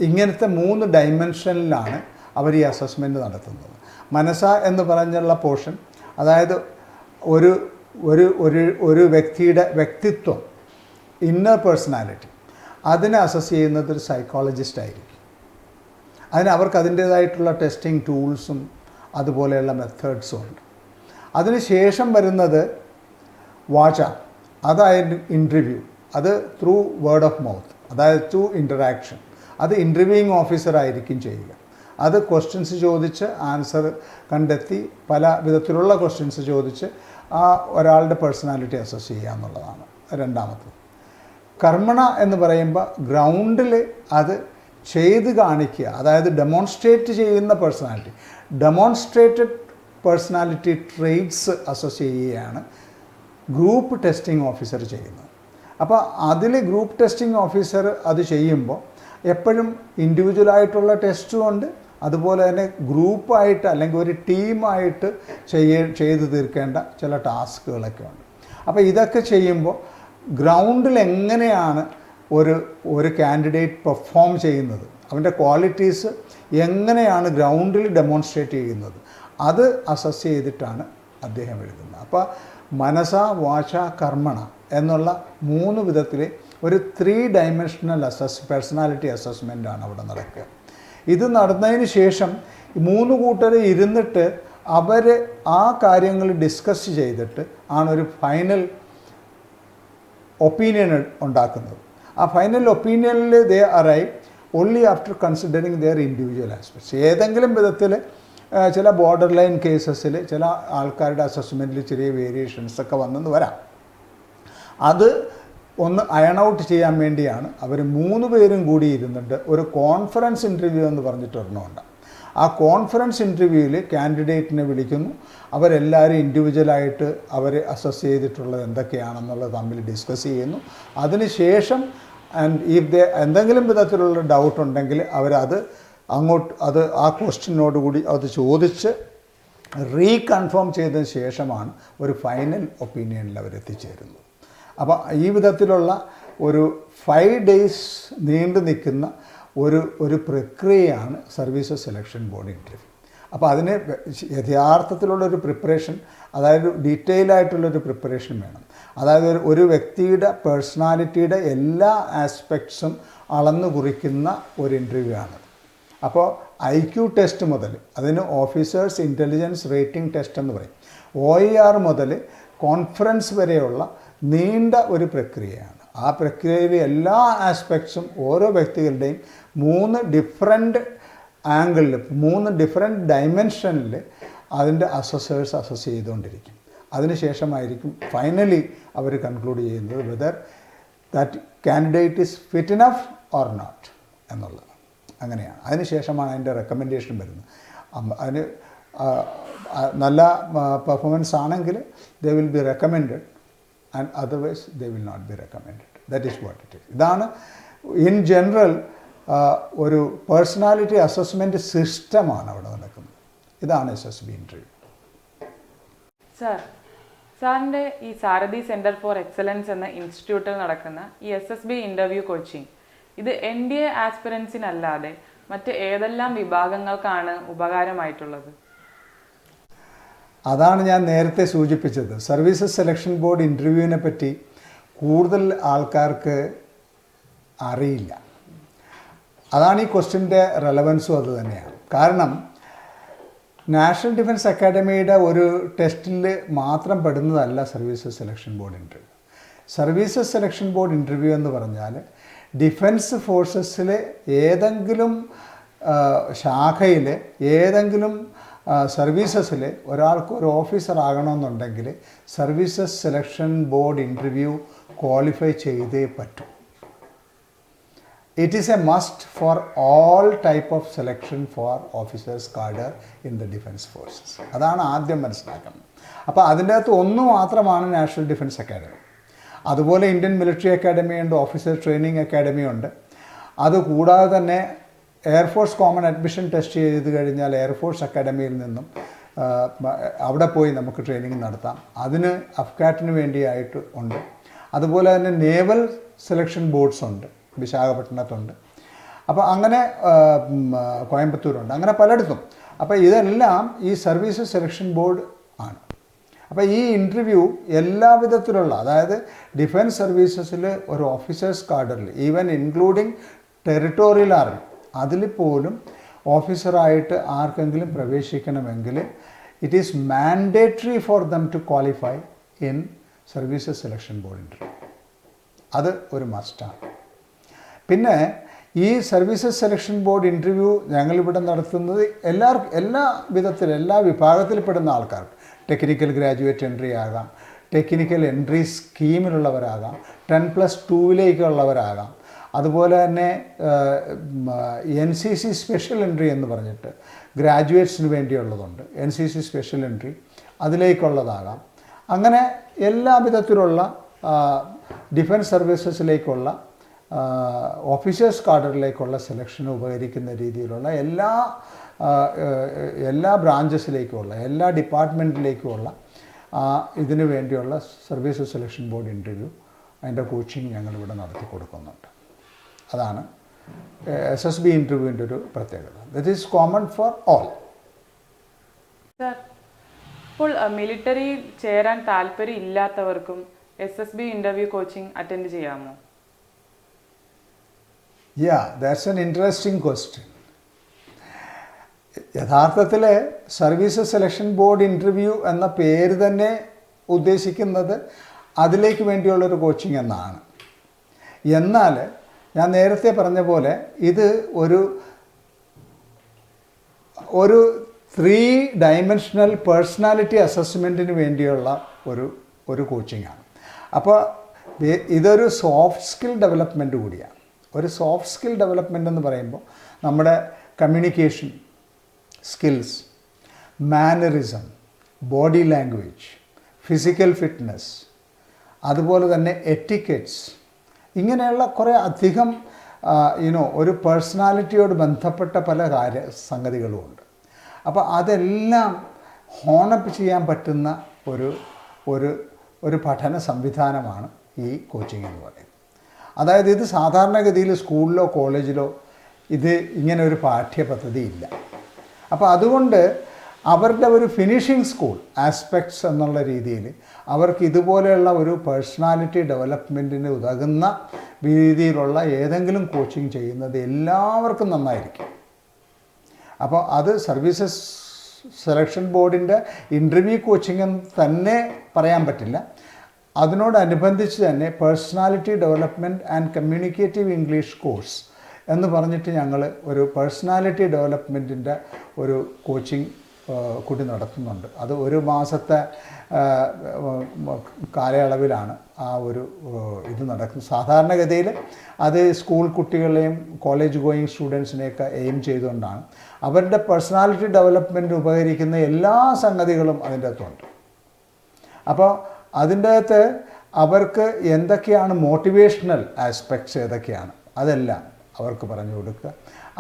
ഇങ്ങനത്തെ 3 ഡയമെൻഷനിലാണ് അവർ ഈ അസസ്മെൻറ്റ് നടത്തുന്നത്. മനസ എന്ന് പറഞ്ഞുള്ള പോർഷൻ, അതായത് ഒരു ഒരു ഒരു ഒരു വ്യക്തിയുടെ വ്യക്തിത്വം, ഇന്നർ പേഴ്സണാലിറ്റി, അതിനെ അസസ് ചെയ്യുന്നത് ഒരു സൈക്കോളജിസ്റ്റ് ആയിരിക്കും. അതിന് അവർക്ക് അതിൻ്റേതായിട്ടുള്ള ടെസ്റ്റിംഗ് ടൂൾസും അതുപോലെയുള്ള മെത്തേഡ്സും ഉണ്ട്. അതിനുശേഷം വരുന്നത് വാച, അതായത് ഇൻ്റർവ്യൂ, അത് ത്രൂ വേർഡ് ഓഫ് മൗത്ത്, അതായത് ത്രൂ ഇൻ്ററാക്ഷൻ. അത് ഇൻ്റർവ്യൂയിങ് ഓഫീസറായിരിക്കും ചെയ്യുക. അത് ക്വസ്റ്റ്യൻസ് ചോദിച്ച് ആൻസർ കണ്ടെത്തി പല വിധത്തിലുള്ള ക്വസ്റ്റ്യൻസ് ചോദിച്ച് ആ ഒരാളുടെ പേഴ്സണാലിറ്റി അസസ് ചെയ്യുക എന്നുള്ളതാണ് രണ്ടാമത്തത്. കർമ്മണ എന്ന് പറയുമ്പോൾ ഗ്രൗണ്ടിൽ അത് ചെയ്ത് കാണിക്കുക, അതായത് ഡെമോൺസ്ട്രേറ്റ് ചെയ്യുന്ന personality, demonstrated personality traits assess ചെയ്യുകയാണ് ഗ്രൂപ്പ് ടെസ്റ്റിംഗ് ഓഫീസർ ചെയ്യുന്നത്. അപ്പോൾ അതിൽ ഗ്രൂപ്പ് ടെസ്റ്റിംഗ് ഓഫീസർ അത് ചെയ്യുമ്പോൾ എപ്പോഴും ഇൻഡിവിജ്വലായിട്ടുള്ള ടെസ്റ്റും ഉണ്ട്, അതുപോലെ തന്നെ ഗ്രൂപ്പായിട്ട് അല്ലെങ്കിൽ ഒരു ടീമായിട്ട് ചെയ്ത് തീർക്കേണ്ട ചില ടാസ്കുകളൊക്കെ ഉണ്ട്. അപ്പോൾ ഇതൊക്കെ ചെയ്യുമ്പോൾ ഗ്രൗണ്ടിൽ എങ്ങനെയാണ് ഒരു കാൻഡിഡേറ്റ് പെർഫോം ചെയ്യുന്നത്, അവൻ്റെ ക്വാളിറ്റീസ് എങ്ങനെയാണ് ഗ്രൗണ്ടിൽ ഡെമോൺസ്ട്രേറ്റ് ചെയ്യുന്നത്, അത് അസസ് ചെയ്തിട്ടാണ് അദ്ദേഹം എഴുതുന്നത്. അപ്പോൾ മനസ വാച കർമ്മണ എന്നുള്ള 3 വിധത്തിൽ ഒരു 3 ഡൈമെൻഷണൽ പേഴ്സണാലിറ്റി അസസ്മെൻ്റാണ് അവിടെ നടക്കുക. ഇത് നടന്നതിന് ശേഷം 3 കൂട്ടർ ഇരുന്നിട്ട് അവർ ആ കാര്യങ്ങൾ ഡിസ്കസ് ചെയ്തിട്ട് ആണ് ഒരു ഫൈനൽ ഒപ്പീനിയൻ ഉണ്ടാക്കുന്നത്. ആ ഫൈനൽ ഒപ്പീനിയനിൽ they arrive only after considering their individual aspects. ഏതെങ്കിലും വിധത്തിൽ ചില ബോർഡർ ലൈൻ കേസസിൽ ചില ആൾക്കാരുടെ അസസ്മെൻറ്റിൽ ചെറിയ വേരിയേഷൻസ് ഒക്കെ വന്നെന്ന് വരാം. അത് ഒന്ന് അയൺ ഔട്ട് ചെയ്യാൻ വേണ്ടിയാണ് അവർ 3 പേരും കൂടി ഇരുന്നിട്ട് ഒരു കോൺഫറൻസ് ഇൻ്റർവ്യൂ എന്ന് പറഞ്ഞിട്ടൊരെണ്ണമുണ്ട്. ആ കോൺഫറൻസ് ഇൻ്റർവ്യൂവിൽ കാൻഡിഡേറ്റിനെ വിളിക്കുന്നു. അവരെല്ലാവരും ഇൻഡിവിജ്വലായിട്ട് അവർ അസസ് ചെയ്തിട്ടുള്ളത് എന്തൊക്കെയാണെന്നുള്ളത് തമ്മിൽ ഡിസ്കസ് ചെയ്യുന്നു. അതിനുശേഷം എന്തെങ്കിലും വിധത്തിലുള്ള ഡൗട്ട് ഉണ്ടെങ്കിൽ അവരത് ആ ക്വസ്റ്റ്യനോടുകൂടി അത് ചോദിച്ച് റീകൺഫേം ചെയ്തതിന് ശേഷമാണ് ഒരു ഫൈനൽ ഒപ്പീനിയനിൽ അവരെത്തിച്ചേരുന്നത്. അപ്പോൾ ഈ വിധത്തിലുള്ള ഒരു 5 days നീണ്ടു നിൽക്കുന്ന ഒരു പ്രക്രിയയാണ് സർവീസസ് സെലക്ഷൻ ബോർഡ് ഇൻ്റർവ്യൂ. അപ്പോൾ അതിന് യഥാർത്ഥത്തിലുള്ളൊരു പ്രിപ്പറേഷൻ, അതായത് ഡീറ്റെയിൽ ആയിട്ടുള്ളൊരു പ്രിപ്പറേഷൻ വേണം. അതായത് ഒരു വ്യക്തിയുടെ പേഴ്സണാലിറ്റിയുടെ എല്ലാ ആസ്പെക്ട്സും അളന്നു കുറിക്കുന്ന ഒരു ഇൻ്റർവ്യൂ ആണ്. അപ്പോൾ IQ ടെസ്റ്റ് മുതൽ, അതിന് ഓഫീസേഴ്സ് ഇൻ്റലിജൻസ് റേറ്റിംഗ് ടെസ്റ്റ് എന്ന് പറയും, OER മുതൽ കോൺഫറൻസ് വരെയുള്ള നീണ്ട ഒരു പ്രക്രിയയാണ്. ആ പ്രക്രിയയിലെ എല്ലാ ആസ്പെക്ട്സും ഓരോ വ്യക്തികളുടെയും 3 ഡിഫറെൻറ്റ് ആംഗിളിൽ 3 ഡിഫറെൻറ്റ് ഡയമെൻഷനിൽ അതിൻ്റെ അസസ്സേഴ്സ് അസസ് ചെയ്തുകൊണ്ടിരിക്കും. അതിനുശേഷമായിരിക്കും ഫൈനലി അവർ കൺക്ലൂഡ് ചെയ്യുന്നത് whether that candidate is fit enough or not എന്നുള്ളത്. അങ്ങനെയാണ്. അതിനുശേഷമാണ് അതിൻ്റെ റെക്കമെൻഡേഷൻ വരുന്നത്. അതിന് നല്ല പെർഫോമൻസ് ആണെങ്കിൽ they will be recommended and otherwise they will not be recommended. That is what it is. ഇതാണ് ഇൻ ജനറൽ ഒരു പേഴ്സണാലിറ്റി അസസ്മെൻറ്റ് സിസ്റ്റമാണ് അവിടെ നടക്കുന്നത്. ഇതാണ് SSB ഇൻ്റർവ്യൂ. സാറിൻ്റെ ഈ സാരഥി സെൻറ്റർ ഫോർ എക്സലൻസ് എന്ന ഇൻസ്റ്റിറ്റ്യൂട്ടിൽ നടക്കുന്ന ഈ SSB ഇൻ്റർവ്യൂ കോച്ചിങ് ഇത് NDA ആസ്പിറൻസിനല്ലാതെ മറ്റ് ഏതെല്ലാം വിഭാഗങ്ങൾക്കാണ് ഉപകാരമായിട്ടുള്ളത്? അതാണ് ഞാൻ നേരത്തെ സൂചിപ്പിച്ചത്. സർവീസസ് സെലക്ഷൻ ബോർഡ് ഇൻ്റർവ്യൂവിനെ പറ്റി കൂടുതൽ ആൾക്കാർക്ക് അറിയില്ല. അതാണ് ഈ ക്വസ്റ്റ്യൻ്റെ റെലവൻസും അത് തന്നെയാണ്. കാരണം നാഷണൽ ഡിഫൻസ് അക്കാഡമിയുടെ ഒരു ടെസ്റ്റിൽ മാത്രം പെടുന്നതല്ല services selection board interview. Services selection board interview എന്ന് പറഞ്ഞാൽ ഡിഫൻസ് ഫോഴ്സസിലെ ഏതെങ്കിലും ശാഖയിൽ ഏതെങ്കിലും സർവീസസിൽ ഒരാൾക്ക് ഒരു ഓഫീസർ ആകണമെന്നുണ്ടെങ്കിൽ services selection board interview qualify ചെയ്തേ പറ്റൂ. It is a must for all type of selection for officers cadre in the defense forces. അതാണ് ആദ്യം മനസ്സിലാക്കുന്നത്. അപ്പോൾ അതിൻ്റെ അകത്ത് ഒന്ന് മാത്രമാണ് നാഷണൽ ഡിഫൻസ് അക്കാഡമി. അതുപോലെ ഇന്ത്യൻ മിലിറ്ററി അക്കാഡമി ഉണ്ട്, ഓഫീസർ ട്രെയിനിങ് അക്കാഡമി ഉണ്ട്. അതുകൂടാതെ തന്നെ എയർഫോഴ്സ് കോമൺ അഡ്മിഷൻ ടെസ്റ്റ് ചെയ്ത് കഴിഞ്ഞാൽ എയർഫോഴ്സ് അക്കാഡമിയിൽ നിന്നും അവിടെ പോയി നമുക്ക് ട്രെയിനിങ് നടത്താം. അതിന് അഫ്കാറ്റിന് വേണ്ടിയായിട്ട് ഉണ്ട്. അതുപോലെ തന്നെ നേവൽ സെലക്ഷൻ ബോർഡ്സ് ഉണ്ട്, വിശാഖപട്ടണത്തുണ്ട്. അപ്പോൾ അങ്ങനെ കോയമ്പത്തൂരുണ്ട്, അങ്ങനെ പലയിടത്തും. അപ്പോൾ ഇതെല്ലാം ഈ സർവീസസ് സെലക്ഷൻ ബോർഡ് ആണ്. അപ്പോൾ ഈ ഇൻ്റർവ്യൂ എല്ലാ വിധത്തിലുള്ള, അതായത് ഡിഫൻസ് സർവീസസിൽ ഒരു ഓഫീസേഴ്സ് കാഡറിൽ ഈവൻ ഇൻക്ലൂഡിങ് ടെറിട്ടോറിയൽ ആർമി അതിൽ പോലും ഓഫീസറായിട്ട് ആർക്കെങ്കിലും പ്രവേശിക്കണമെങ്കിൽ it is mandatory for them to qualify in services selection board interview. അത് ഒരു മസ്റ്റാണ്. പിന്നെ ഈ സർവീസസ് സെലക്ഷൻ ബോർഡ് ഇൻ്റർവ്യൂ ഞങ്ങളിവിടെ നടത്തുന്നത് എല്ലാ വിധത്തിൽ എല്ലാ വിഭാഗത്തിൽപ്പെടുന്ന ആൾക്കാർക്ക്, ടെക്നിക്കൽ ഗ്രാജുവേറ്റ് എൻട്രി ആകാം, ടെക്നിക്കൽ എൻട്രി സ്കീമിലുള്ളവരാകാം, 10+2 അതുപോലെ തന്നെ NCC സ്പെഷ്യൽ എൻട്രി എന്ന് പറഞ്ഞിട്ട് ഗ്രാജുവേറ്റ്സിന് വേണ്ടിയുള്ളതുണ്ട്. NCC സ്പെഷ്യൽ എൻട്രി അതിലേക്കുള്ളതാകാം. അങ്ങനെ എല്ലാ വിധത്തിലുള്ള ഡിഫൻസ് സർവീസസിലേക്കുള്ള ഓഫീസേഴ്സ് കാഡറിലേക്കുള്ള സെലക്ഷന് ഉപകരിക്കുന്ന രീതിയിലുള്ള എല്ലാ ബ്രാഞ്ചസിലേക്കുമുള്ള എല്ലാ ഡിപ്പാർട്ട്മെൻറ്റിലേക്കുമുള്ള ഇതിനു വേണ്ടിയുള്ള സർവീസസ് സെലക്ഷൻ ബോർഡ് ഇൻ്റർവ്യൂ അതിൻ്റെ കോച്ചിങ് ഞങ്ങളിവിടെ നടത്തി കൊടുക്കുന്നുണ്ട്. അതാണ് SSB ഇൻ്റർവ്യൂവിൻ്റെ ഒരു പ്രത്യേകത. This is common for all. Sir, ഇപ്പോൾ മിലിറ്ററി ചേരാൻ താല്പര്യം ഇല്ലാത്തവർക്കും SSB ഇൻ്റർവ്യൂ കോച്ചിങ് അറ്റൻഡ് ചെയ്യാമോ? That's an interesting question. യഥാർത്ഥത്തിൽ സർവീസസ് സെലക്ഷൻ ബോർഡ് ഇൻ്റർവ്യൂ എന്ന പേര് തന്നെ ഉദ്ദേശിക്കുന്നത് അതിലേക്ക് വേണ്ടിയുള്ളൊരു കോച്ചിങ് എന്നാണ്. എന്നാൽ ഞാൻ നേരത്തെ പറഞ്ഞ പോലെ ഇത് ഒരു 3 ഡയമെൻഷണൽ പേഴ്സണാലിറ്റി അസസ്മെൻറ്റിന് വേണ്ടിയുള്ള ഒരു കോച്ചിങ്ങാണ്. അപ്പോൾ ഇതൊരു സോഫ്റ്റ് സ്കിൽ ഡെവലപ്മെൻറ്റ് കൂടിയാണ്. ഒരു സോഫ്റ്റ് സ്കിൽ ഡെവലപ്മെൻ്റ് എന്ന് പറയുമ്പോൾ നമ്മുടെ communication skills, mannerism, body language, physical fitness, അതുപോലെ തന്നെ എറ്റിക്കറ്റ്സ്, ഇങ്ങനെയുള്ള കുറേ അധികം ഒരു പേഴ്സണാലിറ്റിയോട് ബന്ധപ്പെട്ട പല സംഗതികളുമുണ്ട്. അപ്പോൾ അതെല്ലാം ഹോണപ്പ് ചെയ്യാൻ പറ്റുന്ന ഒരു പഠന സംവിധാനമാണ് ഈ കോച്ചിങ് എന്ന് പറയുന്നത്. അതായത് ഇത് സാധാരണഗതിയിൽ സ്കൂളിലോ കോളേജിലോ ഇങ്ങനെ ഒരു പാഠ്യപദ്ധതി ഇല്ല. അപ്പോൾ അതുകൊണ്ട് അവരുടെ ഒരു ഫിനിഷിംഗ് സ്കൂൾ ആസ്പെക്ട്സ് എന്നുള്ള രീതിയിൽ അവർക്ക് ഇതുപോലെയുള്ള ഒരു പേഴ്സണാലിറ്റി ഡെവലപ്മെൻറ്റിന് ഉതകുന്ന രീതിയിലുള്ള ഏതെങ്കിലും കോച്ചിങ് ചെയ്യുന്നത് എല്ലാവർക്കും നന്നായിരിക്കും. അപ്പോൾ അത് സർവീസസ് സെലക്ഷൻ ബോർഡിൻ്റെ ഇൻ്റർവ്യൂ കോച്ചിങ് എന്ന് തന്നെ പറയാൻ പറ്റില്ല. അതിനോടനുബന്ധിച്ച് തന്നെ personality development and communicative English course എന്ന് പറഞ്ഞിട്ട് ഞങ്ങൾ ഒരു പേഴ്സണാലിറ്റി ഡെവലപ്മെൻറ്റിൻ്റെ ഒരു കോച്ചിങ് കൂടി നടത്തുന്നുണ്ട്. അത് 1 മാസത്തെ കാലയളവിലാണ് ഇത് നടക്കുന്നത്. സാധാരണഗതിയിൽ അത് സ്കൂൾ കുട്ടികളെയും കോളേജ് ഗോയിങ് സ്റ്റുഡൻസിനെയൊക്കെ എയിം ചെയ്തുകൊണ്ടാണ്. അവരുടെ പേഴ്സണാലിറ്റി ഡെവലപ്മെൻറ്റ് ഉപകരിക്കുന്ന എല്ലാ സംഗതികളും അതിൻ്റെ അകത്തുണ്ട്. അപ്പോൾ അതിൻ്റെ അകത്ത് അവർക്ക് എന്തൊക്കെയാണ് മോട്ടിവേഷണൽ ആസ്പെക്ട്സ് ഏതൊക്കെയാണ് അതെല്ലാം അവർക്ക് പറഞ്ഞു കൊടുക്കുക.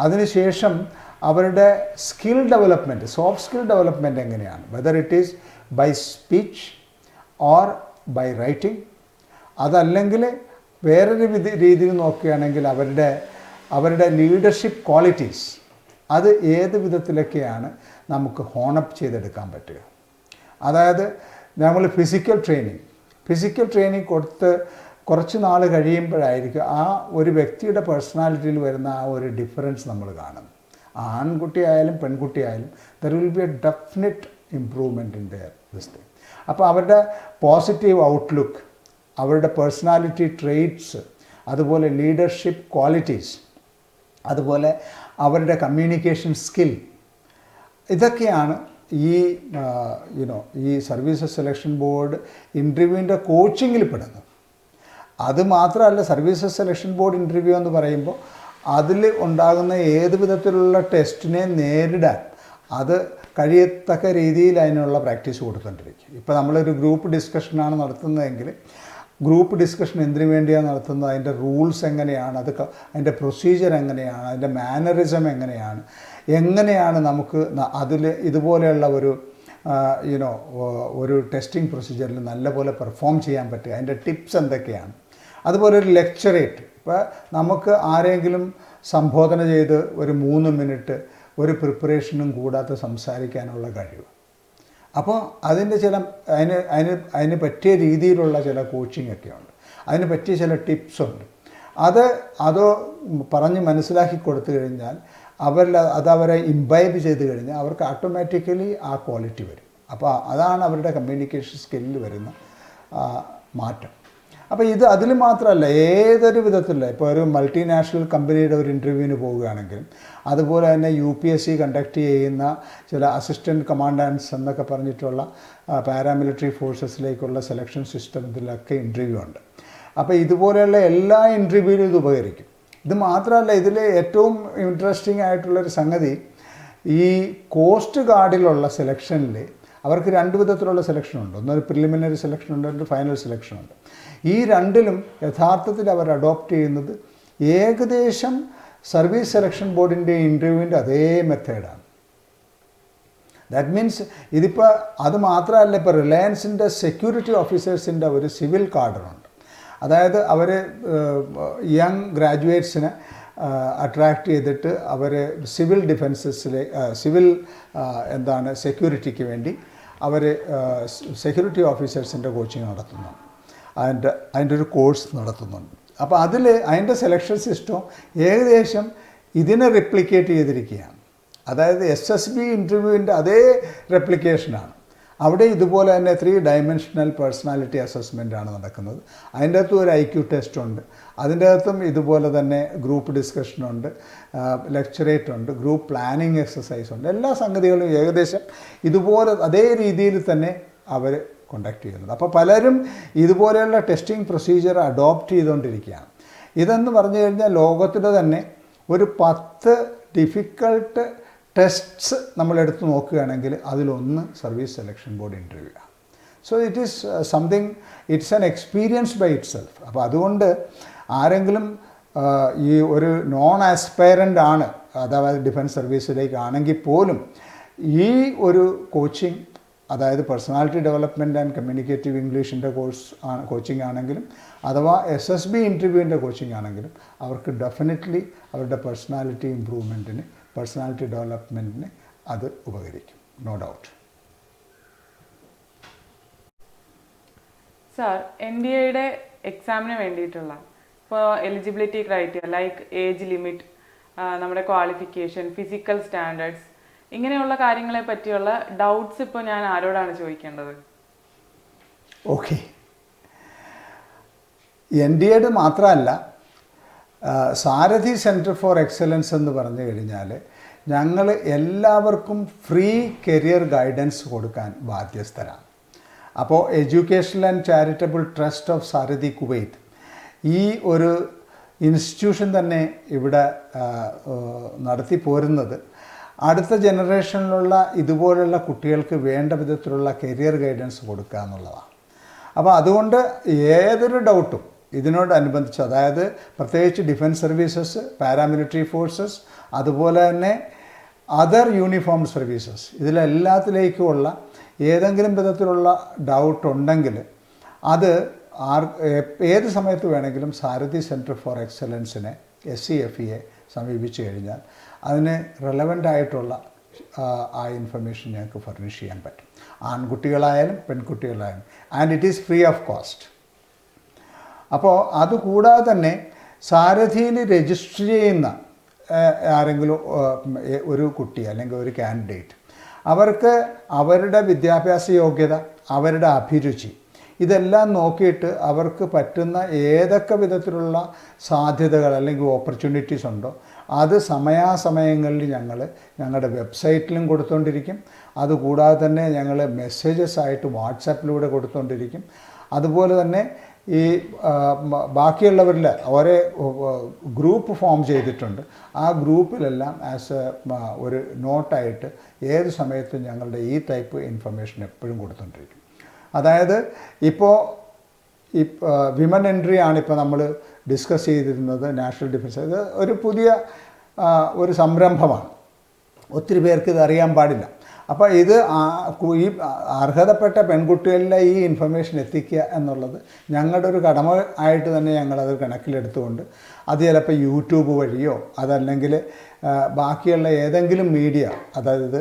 അതിനുശേഷം അവരുടെ skill development, soft skill development എങ്ങനെയാണ്, whether it is by speech or by writing, അതല്ലെങ്കിൽ വേറൊരു രീതിയിൽ നോക്കുകയാണെങ്കിൽ അവരുടെ ലീഡർഷിപ്പ് ക്വാളിറ്റീസ് അത് ഏത് വിധത്തിലൊക്കെയാണ് നമുക്ക് ഹോണപ്പ് ചെയ്തെടുക്കാൻ പറ്റുക. അതായത് നമ്മൾ ഫിസിക്കൽ ട്രെയിനിങ് കൊടുത്ത് കുറച്ച് നാൾ കഴിയുമ്പോഴായിരിക്കും ആ ഒരു വ്യക്തിയുടെ പേഴ്സണാലിറ്റിയിൽ വരുന്ന ആ ഒരു ഡിഫറൻസ് നമ്മൾ കാണുന്നത്. ആൺകുട്ടിയായാലും പെൺകുട്ടിയായാലും there will be a definite improvement in their this thing. അപ്പോൾ അവരുടെ പോസിറ്റീവ് ഔട്ട്ലുക്ക്, അവരുടെ പേഴ്സണാലിറ്റി ട്രെയ്റ്റ്സ്, അതുപോലെ ലീഡർഷിപ്പ് ക്വാളിറ്റീസ്, അതുപോലെ അവരുടെ കമ്മ്യൂണിക്കേഷൻ സ്കിൽ, ഇതൊക്കെയാണ് ഈ സർവീസസ് സെലക്ഷൻ ബോർഡ് ഇൻ്റർവ്യൂവിൻ്റെ കോച്ചിങ്ങിൽ പെടുന്നത്. അതുമാത്രമല്ല, സർവീസസ് സെലക്ഷൻ ബോർഡ് ഇൻ്റർവ്യൂ എന്ന് പറയുമ്പോൾ അതിൽ ഉണ്ടാകുന്ന ഏത് വിധത്തിലുള്ള ടെസ്റ്റിനെ നേരിടാൻ അത് കഴിയത്തക്ക രീതിയിൽ അതിനുള്ള പ്രാക്ടീസ് കൊടുത്തുകൊണ്ടിരിക്കും. ഇപ്പോൾ നമ്മളൊരു ഗ്രൂപ്പ് ഡിസ്കഷനാണ് നടത്തുന്നതെങ്കിൽ ഗ്രൂപ്പ് ഡിസ്കഷൻ എന്തിനു വേണ്ടിയാണ് നടത്തുന്നത്, അതിൻ്റെ റൂൾസ് എങ്ങനെയാണ്, അതിൻ്റെ പ്രൊസീജിയർ എങ്ങനെയാണ്, അതിൻ്റെ മാനറിസം എങ്ങനെയാണ് നമുക്ക് അതിൽ ഇതുപോലെയുള്ള ഒരു ടെസ്റ്റിംഗ് പ്രൊസീജിയറിൽ നല്ലപോലെ പെർഫോം ചെയ്യാൻ പറ്റുക, അതിൻ്റെ ടിപ്സ് എന്തൊക്കെയാണ്. അതുപോലെ ഒരു ലെക്ചറേറ്റ്, ഇപ്പോൾ നമുക്ക് ആരെങ്കിലും സംബോധന ചെയ്ത് ഒരു 3 മിനിറ്റ് ഒരു പ്രിപ്പറേഷനും കൂടാതെ സംസാരിക്കാനുള്ള കഴിവ്. അപ്പോൾ അതിൻ്റെ അതിന് പറ്റിയ രീതിയിലുള്ള ചില കോച്ചിങ് ഒക്കെ ഉണ്ട്, അതിന് പറ്റിയ ചില ടിപ്സ് ഉണ്ട്. അത് പറഞ്ഞ് മനസ്സിലാക്കി കൊടുത്തു കഴിഞ്ഞാൽ അതവരെ ഇംബൈബ് ചെയ്ത് കഴിഞ്ഞാൽ അവർക്ക് ഓട്ടോമാറ്റിക്കലി ആ ക്വാളിറ്റി വരും. അപ്പോൾ അതാണ് അവരുടെ കമ്മ്യൂണിക്കേഷൻ സ്കില്ലിൽ വരുന്ന മാറ്റം. അപ്പോൾ അതിൽ മാത്രമല്ല, ഏതൊരു വിധത്തിലുള്ള, ഇപ്പോൾ ഒരു മൾട്ടിനാഷണൽ കമ്പനിയുടെ ഒരു ഇൻ്റർവ്യൂവിന് പോവുകയാണെങ്കിലും, അതുപോലെ തന്നെ UPSC കണ്ടക്ട് ചെയ്യുന്ന ചില അസിസ്റ്റൻറ്റ് കമാൻഡൻസ് എന്നൊക്കെ പറഞ്ഞിട്ടുള്ള പാരാമിലിറ്ററി ഫോഴ്സസിലേക്കുള്ള സെലക്ഷൻ സിസ്റ്റത്തിലൊക്കെ ഇൻ്റർവ്യൂ ഉണ്ട്. അപ്പോൾ ഇതുപോലെയുള്ള എല്ലാ ഇൻ്റർവ്യൂവിലും ഇത് ഉപകരിക്കും. ഇത് മാത്രമല്ല, ഇതിൽ ഏറ്റവും ഇൻട്രസ്റ്റിംഗ് ആയിട്ടുള്ളൊരു സംഗതി, ഈ കോസ്റ്റ് ഗാർഡിലുള്ള സെലക്ഷനിൽ അവർക്ക് 2 വിധത്തിലുള്ള സെലക്ഷനുണ്ട്. ഒന്നൊരു പ്രിലിമിനറി സെലക്ഷനുണ്ട്, ഒരു ഫൈനൽ സെലക്ഷനുണ്ട്. ഈ രണ്ടിലും യഥാർത്ഥത്തിൽ അവർ അഡോപ്റ്റ് ചെയ്യുന്നത് ഏകദേശം സർവീസ് സെലക്ഷൻ ബോർഡിൻ്റെ ഇൻ്റർവ്യൂവിൻ്റെ അതേ മെത്തേഡാണ്. ദാറ്റ് മീൻസ് ഇതിപ്പോൾ അത് മാത്രമല്ല, ഇപ്പോൾ റിലയൻസിൻ്റെ സെക്യൂരിറ്റി ഓഫീസേഴ്സിൻ്റെ ഒരു സിവിൽ കാഡറുണ്ട്. അതായത് അവർ യങ് ഗ്രാജുവേറ്റ്സിനെ അട്രാക്റ്റ് ചെയ്തിട്ട് അവർ സിവിൽ ഡിഫൻസസിലെ എന്താണ് സെക്യൂരിറ്റിക്ക് വേണ്ടി അവർ സെക്യൂരിറ്റി ഓഫീസേഴ്സിൻ്റെ കോച്ചിങ് നടത്തുന്നു, അതിൻ്റെ ഒരു കോഴ്സ് നടത്തുന്നുണ്ട്. അപ്പോൾ അതിൻ്റെ സെലക്ഷൻ സിസ്റ്റം ഏകദേശം ഇതിനെ റിപ്ലിക്കേറ്റ് ചെയ്തിരിക്കുകയാണ്. അതായത് SSB ഇൻ്റർവ്യൂവിൻ്റെ അതേ റെപ്ലിക്കേഷനാണ്. അവിടെ ഇതുപോലെ തന്നെ 3 ഡയമെൻഷണൽ പേഴ്സണാലിറ്റി അസസ്മെൻ്റാണ് നടക്കുന്നത്. അതിൻ്റെ അകത്തും ഒരു IQ ടെസ്റ്റ് ഉണ്ട്, അതിൻ്റെ അകത്തും ഇതുപോലെ തന്നെ ഗ്രൂപ്പ് ഡിസ്കഷനുണ്ട്, ലെക്ചറേറ്റ് ഉണ്ട്, ഗ്രൂപ്പ് പ്ലാനിങ് എക്സസൈസ് ഉണ്ട്. എല്ലാ സംഗതികളും ഏകദേശം ഇതുപോലെ അതേ രീതിയിൽ തന്നെ അവർ കണ്ടക്ട് ചെയ്യുന്നുണ്ട്. അപ്പോൾ പലരും ഇതുപോലെയുള്ള ടെസ്റ്റിംഗ് പ്രൊസീജിയർ അഡോപ്റ്റ് ചെയ്തുകൊണ്ടിരിക്കുകയാണ്. ഇതെന്ന് പറഞ്ഞു കഴിഞ്ഞാൽ ലോകത്തിലെ തന്നെ ഒരു 10 ഡിഫിക്കൾട്ട് ടെസ്റ്റ്സ് നമ്മളെടുത്ത് നോക്കുകയാണെങ്കിൽ അതിലൊന്ന് സർവീസ് സെലക്ഷൻ ബോർഡ് ഇൻ്റർവ്യൂ ആണ്. So it is something, it's an experience by itself. അപ്പോൾ അതുകൊണ്ട് ആരെങ്കിലും ഈ ഒരു നോൺ ആസ്പയറൻ്റ് ആണ്, അതായത് ഡിഫൻസ് സർവീസിലേക്കാണെങ്കിൽ പോലും ഈ ഒരു കോച്ചിങ്, അതായത് പേഴ്സണാലിറ്റി ഡെവലപ്മെൻറ്റ് ആൻഡ് കമ്മ്യൂണിക്കേറ്റീവ് ഇംഗ്ലീഷിൻ്റെ കോച്ചിങ് ആണെങ്കിലും അഥവാ SSB ഇൻ്റർവ്യൂവിൻ്റെ കോച്ചിങ് ആണെങ്കിലും അവർക്ക് ഡെഫിനറ്റ്ലി അവരുടെ പേഴ്സണാലിറ്റി ഇമ്പ്രൂവ്മെൻറ്റിന്, പേഴ്സണാലിറ്റി ഡെവലപ്മെൻറ്റിന് അത് ഉപകരിക്കും, നോ ഡൗട്ട്. സാർ, NDAയുടെ എക്സാമിന് വേണ്ടിയിട്ടുള്ള ഇപ്പോൾ eligibility criteria like age limit, നമ്മുടെ ക്വാളിഫിക്കേഷൻ, ഫിസിക്കൽ സ്റ്റാൻഡേർഡ്സ്, ഇങ്ങനെയുള്ള കാര്യങ്ങളെ പറ്റിയുള്ള ഡൗട്ട്സ് ഇപ്പോൾ ഞാൻ ആരോടാണ് ചോദിക്കേണ്ടത്? ഓക്കെ, NDAയുടെ മാത്രമല്ല, സാരഥി സെൻറ്റർ ഫോർ എക്സലൻസ് എന്ന് പറഞ്ഞു കഴിഞ്ഞാൽ ഞങ്ങൾ എല്ലാവർക്കും ഫ്രീ കരിയർ ഗൈഡൻസ് കൊടുക്കാൻ ബാധ്യസ്ഥരാണ്. അപ്പോൾ educational and charitable trust of Sarathi Kuwait, ഈ ഒരു ഇൻസ്റ്റിറ്റ്യൂഷൻ തന്നെ ഇവിടെ നടത്തി പോരുന്നത് അടുത്ത ജനറേഷനിലുള്ള ഇതുപോലുള്ള കുട്ടികൾക്ക് വേണ്ട വിധത്തിലുള്ള കരിയർ ഗൈഡൻസ് കൊടുക്കുക എന്നുള്ളതാണ്. അപ്പോൾ അതുകൊണ്ട് ഏതൊരു ഡൗട്ടും ഇതിനോടനുബന്ധിച്ച്, അതായത് പ്രത്യേകിച്ച് ഡിഫൻസ് സർവീസസ്, പാരാമിലിറ്ററി ഫോഴ്സസ്, അതുപോലെ തന്നെ അതർ യൂണിഫോം സർവീസസ്, ഇതിലെല്ലാത്തിലേക്കുമുള്ള ഏതെങ്കിലും വിധത്തിലുള്ള ഡൗട്ട് ഉണ്ടെങ്കിൽ അത് ഏത് സമയത്ത് വേണമെങ്കിലും സാരഥി സെൻറ്റർ ഫോർ എക്സലൻസിനെ SCFEയെ സമീപിച്ചു കഴിഞ്ഞാൽ അതിന് റെലവൻ്റ് ആയിട്ടുള്ള ആ ഇൻഫർമേഷൻ ഞങ്ങൾക്ക് ഫർണിഷ് ചെയ്യാൻ പറ്റും, ആൺകുട്ടികളായാലും പെൺകുട്ടികളായാലും, and it is free of cost. അപ്പോൾ അതുകൂടാതെ തന്നെ സാരഥിയിൽ രജിസ്റ്റർ ചെയ്യുന്ന ആരെങ്കിലും ഒരു കുട്ടി അല്ലെങ്കിൽ ഒരു കാൻഡിഡേറ്റ്, അവർക്ക് അവരുടെ വിദ്യാഭ്യാസ യോഗ്യത, അവരുടെ അഭിരുചി, ഇതെല്ലാം നോക്കിയിട്ട് അവർക്ക് പറ്റുന്ന ഏതൊക്കെ വിധത്തിലുള്ള സാധ്യതകൾ അല്ലെങ്കിൽ ഓപ്പർച്യൂണിറ്റീസ് ഉണ്ടോ അത് സമയാസമയങ്ങളിൽ ഞങ്ങൾ ഞങ്ങളുടെ വെബ്സൈറ്റിലും കൊടുത്തുകൊണ്ടിരിക്കും. അതുകൂടാതെ തന്നെ ഞങ്ങൾ മെസ്സേജസ് ആയിട്ട് വാട്സാപ്പിലൂടെ കൊടുത്തുകൊണ്ടിരിക്കും. അതുപോലെ തന്നെ ഈ ബാക്കിയുള്ളവരിൽ ഒരേ ഗ്രൂപ്പ് ഫോം ചെയ്തിട്ടുണ്ട്. ആ ഗ്രൂപ്പിലെല്ലാം ഒരു നോട്ടായിട്ട് ഏത് സമയത്തും ഞങ്ങളുടെ ഈ ടൈപ്പ് ഇൻഫർമേഷൻ എപ്പോഴും കൊടുത്തുകൊണ്ടിരിക്കും. അതായത് ഇപ്പോൾ വിമൻ എൻട്രി ആണിപ്പോൾ നമ്മൾ ഡിസ്കസ് ചെയ്തിരുന്നത്. നാഷണൽ ഡിഫൻസ് ഇത് ഒരു പുതിയ ഒരു സംരംഭമാണ്, ഒത്തിരി പേർക്ക് ഇത് അറിയാൻ പാടില്ല. അപ്പോൾ ഇത് ഈ അർഹതപ്പെട്ട പെൺകുട്ടികളിലെ ഈ ഇൻഫർമേഷൻ എത്തിക്കുക എന്നുള്ളത് ഞങ്ങളുടെ ഒരു കടമ ആയിട്ട് തന്നെ ഞങ്ങളത് കണക്കിലെടുത്തുകൊണ്ട് അത് ചിലപ്പോൾ യൂട്യൂബ് വഴിയോ അതല്ലെങ്കിൽ ബാക്കിയുള്ള ഏതെങ്കിലും മീഡിയ, അതായത്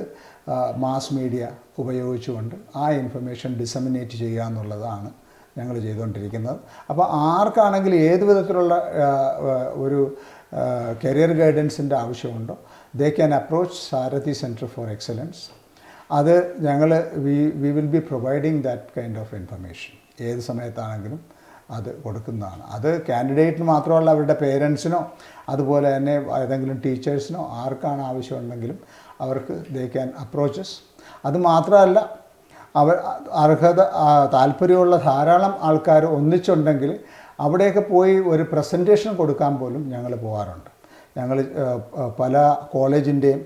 മാസ് മീഡിയ ഉപയോഗിച്ചുകൊണ്ട് ആ ഇൻഫർമേഷൻ ഡിസമിനേറ്റ് ചെയ്യുക എന്നുള്ളതാണ് ഞങ്ങൾ ചെയ്തുകൊണ്ടിരിക്കുന്നത്. അപ്പോൾ ആർക്കാണെങ്കിലും ഏത് വിധത്തിലുള്ള ഒരു കരിയർ ഗൈഡൻസിൻ്റെ ആവശ്യമുണ്ടോ they can approach Sarathi centre for excellence. അത് ഞങ്ങൾ V will be providing that kind of information. ഏത് സമയത്താണെങ്കിലും അത് കൊടുക്കുന്നതാണ്. അത് കാൻഡിഡേറ്റിന് മാത്രമല്ല, അവരുടെ പേരൻസിനോ അതുപോലെ തന്നെ ഏതെങ്കിലും ടീച്ചേഴ്സിനോ ആർക്കാണ് ആവശ്യമുണ്ടെങ്കിലും അവർക്ക് ദേ ക്യാൻ അപ്രോച്ചസ്. അതുമാത്രമല്ല, താല്പര്യമുള്ള ധാരാളം ആൾക്കാർ ഒന്നിച്ചുണ്ടെങ്കിൽ അവിടെയൊക്കെ പോയി ഒരു പ്രസൻറ്റേഷൻ കൊടുക്കാൻ പോലും ഞങ്ങൾ പോകാറുണ്ട്. ഞങ്ങൾ പല കോളേജിൻ്റെയും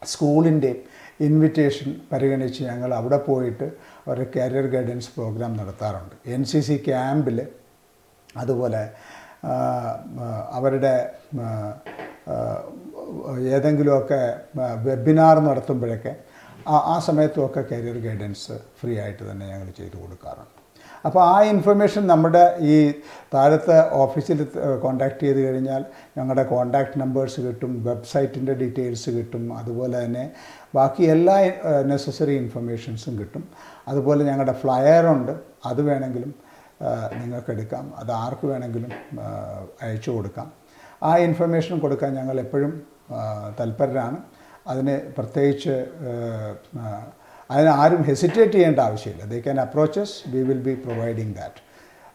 സ്കൂളിൻ്റെയും ഇൻവിറ്റേഷൻ പരിഗണിച്ച് ഞങ്ങൾ അവിടെ പോയിട്ട് ഒരു കരിയർ ഗൈഡൻസ് പ്രോഗ്രാം നടത്താറുണ്ട്. NCC ക്യാമ്പിൽ, അതുപോലെ അവരുടെ ഏതെങ്കിലുമൊക്കെ വെബിനാർ നടത്തുമ്പോഴൊക്കെ ആ സമയത്തുമൊക്കെ കരിയർ ഗൈഡൻസ് ഫ്രീ ആയിട്ട് തന്നെ ഞങ്ങൾ ചെയ്തു കൊടുക്കാറുണ്ട്. അപ്പോൾ ആ ഇൻഫർമേഷൻ നമ്മുടെ ഈ താഴത്തെ ഓഫീസിൽ കോൺടാക്ട് ചെയ്ത് കഴിഞ്ഞാൽ ഞങ്ങളുടെ കോൺടാക്റ്റ് നമ്പേഴ്സ് കിട്ടും, വെബ്സൈറ്റിൻ്റെ ഡീറ്റെയിൽസ് കിട്ടും, അതുപോലെ തന്നെ ബാക്കി എല്ലാ നെസസറി ഇൻഫർമേഷൻസും കിട്ടും. അതുപോലെ ഞങ്ങളുടെ ഫ്ലയറുണ്ട്, അത് വേണമെങ്കിലും നിങ്ങൾക്ക് എടുക്കാം, അത് ആർക്ക് വേണമെങ്കിലും അയച്ചു കൊടുക്കാം. ആ ഇൻഫർമേഷൻ കൊടുക്കാൻ ഞങ്ങൾ എപ്പോഴും തൽപരരാണ്. അതിന് പ്രത്യേകിച്ച് അതിന് ആരും ഹെസിറ്റേറ്റ് ചെയ്യേണ്ട ആവശ്യമില്ല. They can approaches, we will be providing that.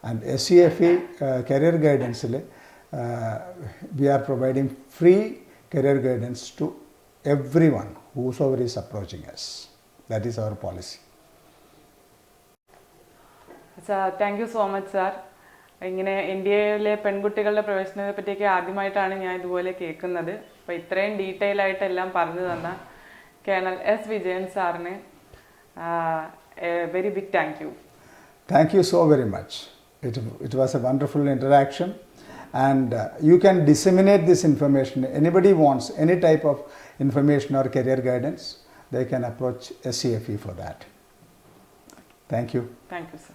And SCFE career ഗൈഡൻസിൽ we are providing free career guidance to everyone whosoever is approaching us. That is our policy. Sir, thank you so much sir. ഇങ്ങനെ ഇന്ത്യയിലെ പെൺകുട്ടികളുടെ പ്രവേശനത്തെ പറ്റിയൊക്കെ ആദ്യമായിട്ടാണ് ഞാൻ ഇതുപോലെ കേൾക്കുന്നത്. അപ്പോൾ ഇത്രയും ഡീറ്റെയിൽ ആയിട്ട് എല്ലാം പറഞ്ഞു തന്ന കേണൽ S. വിജയൻ സാറിന് very big thank you. Thank you so very much. It was a wonderful interaction, and you can disseminate this information. Anybody wants any type of information or career guidance, they can approach SCFE for that. Thank you. Thank you, sir.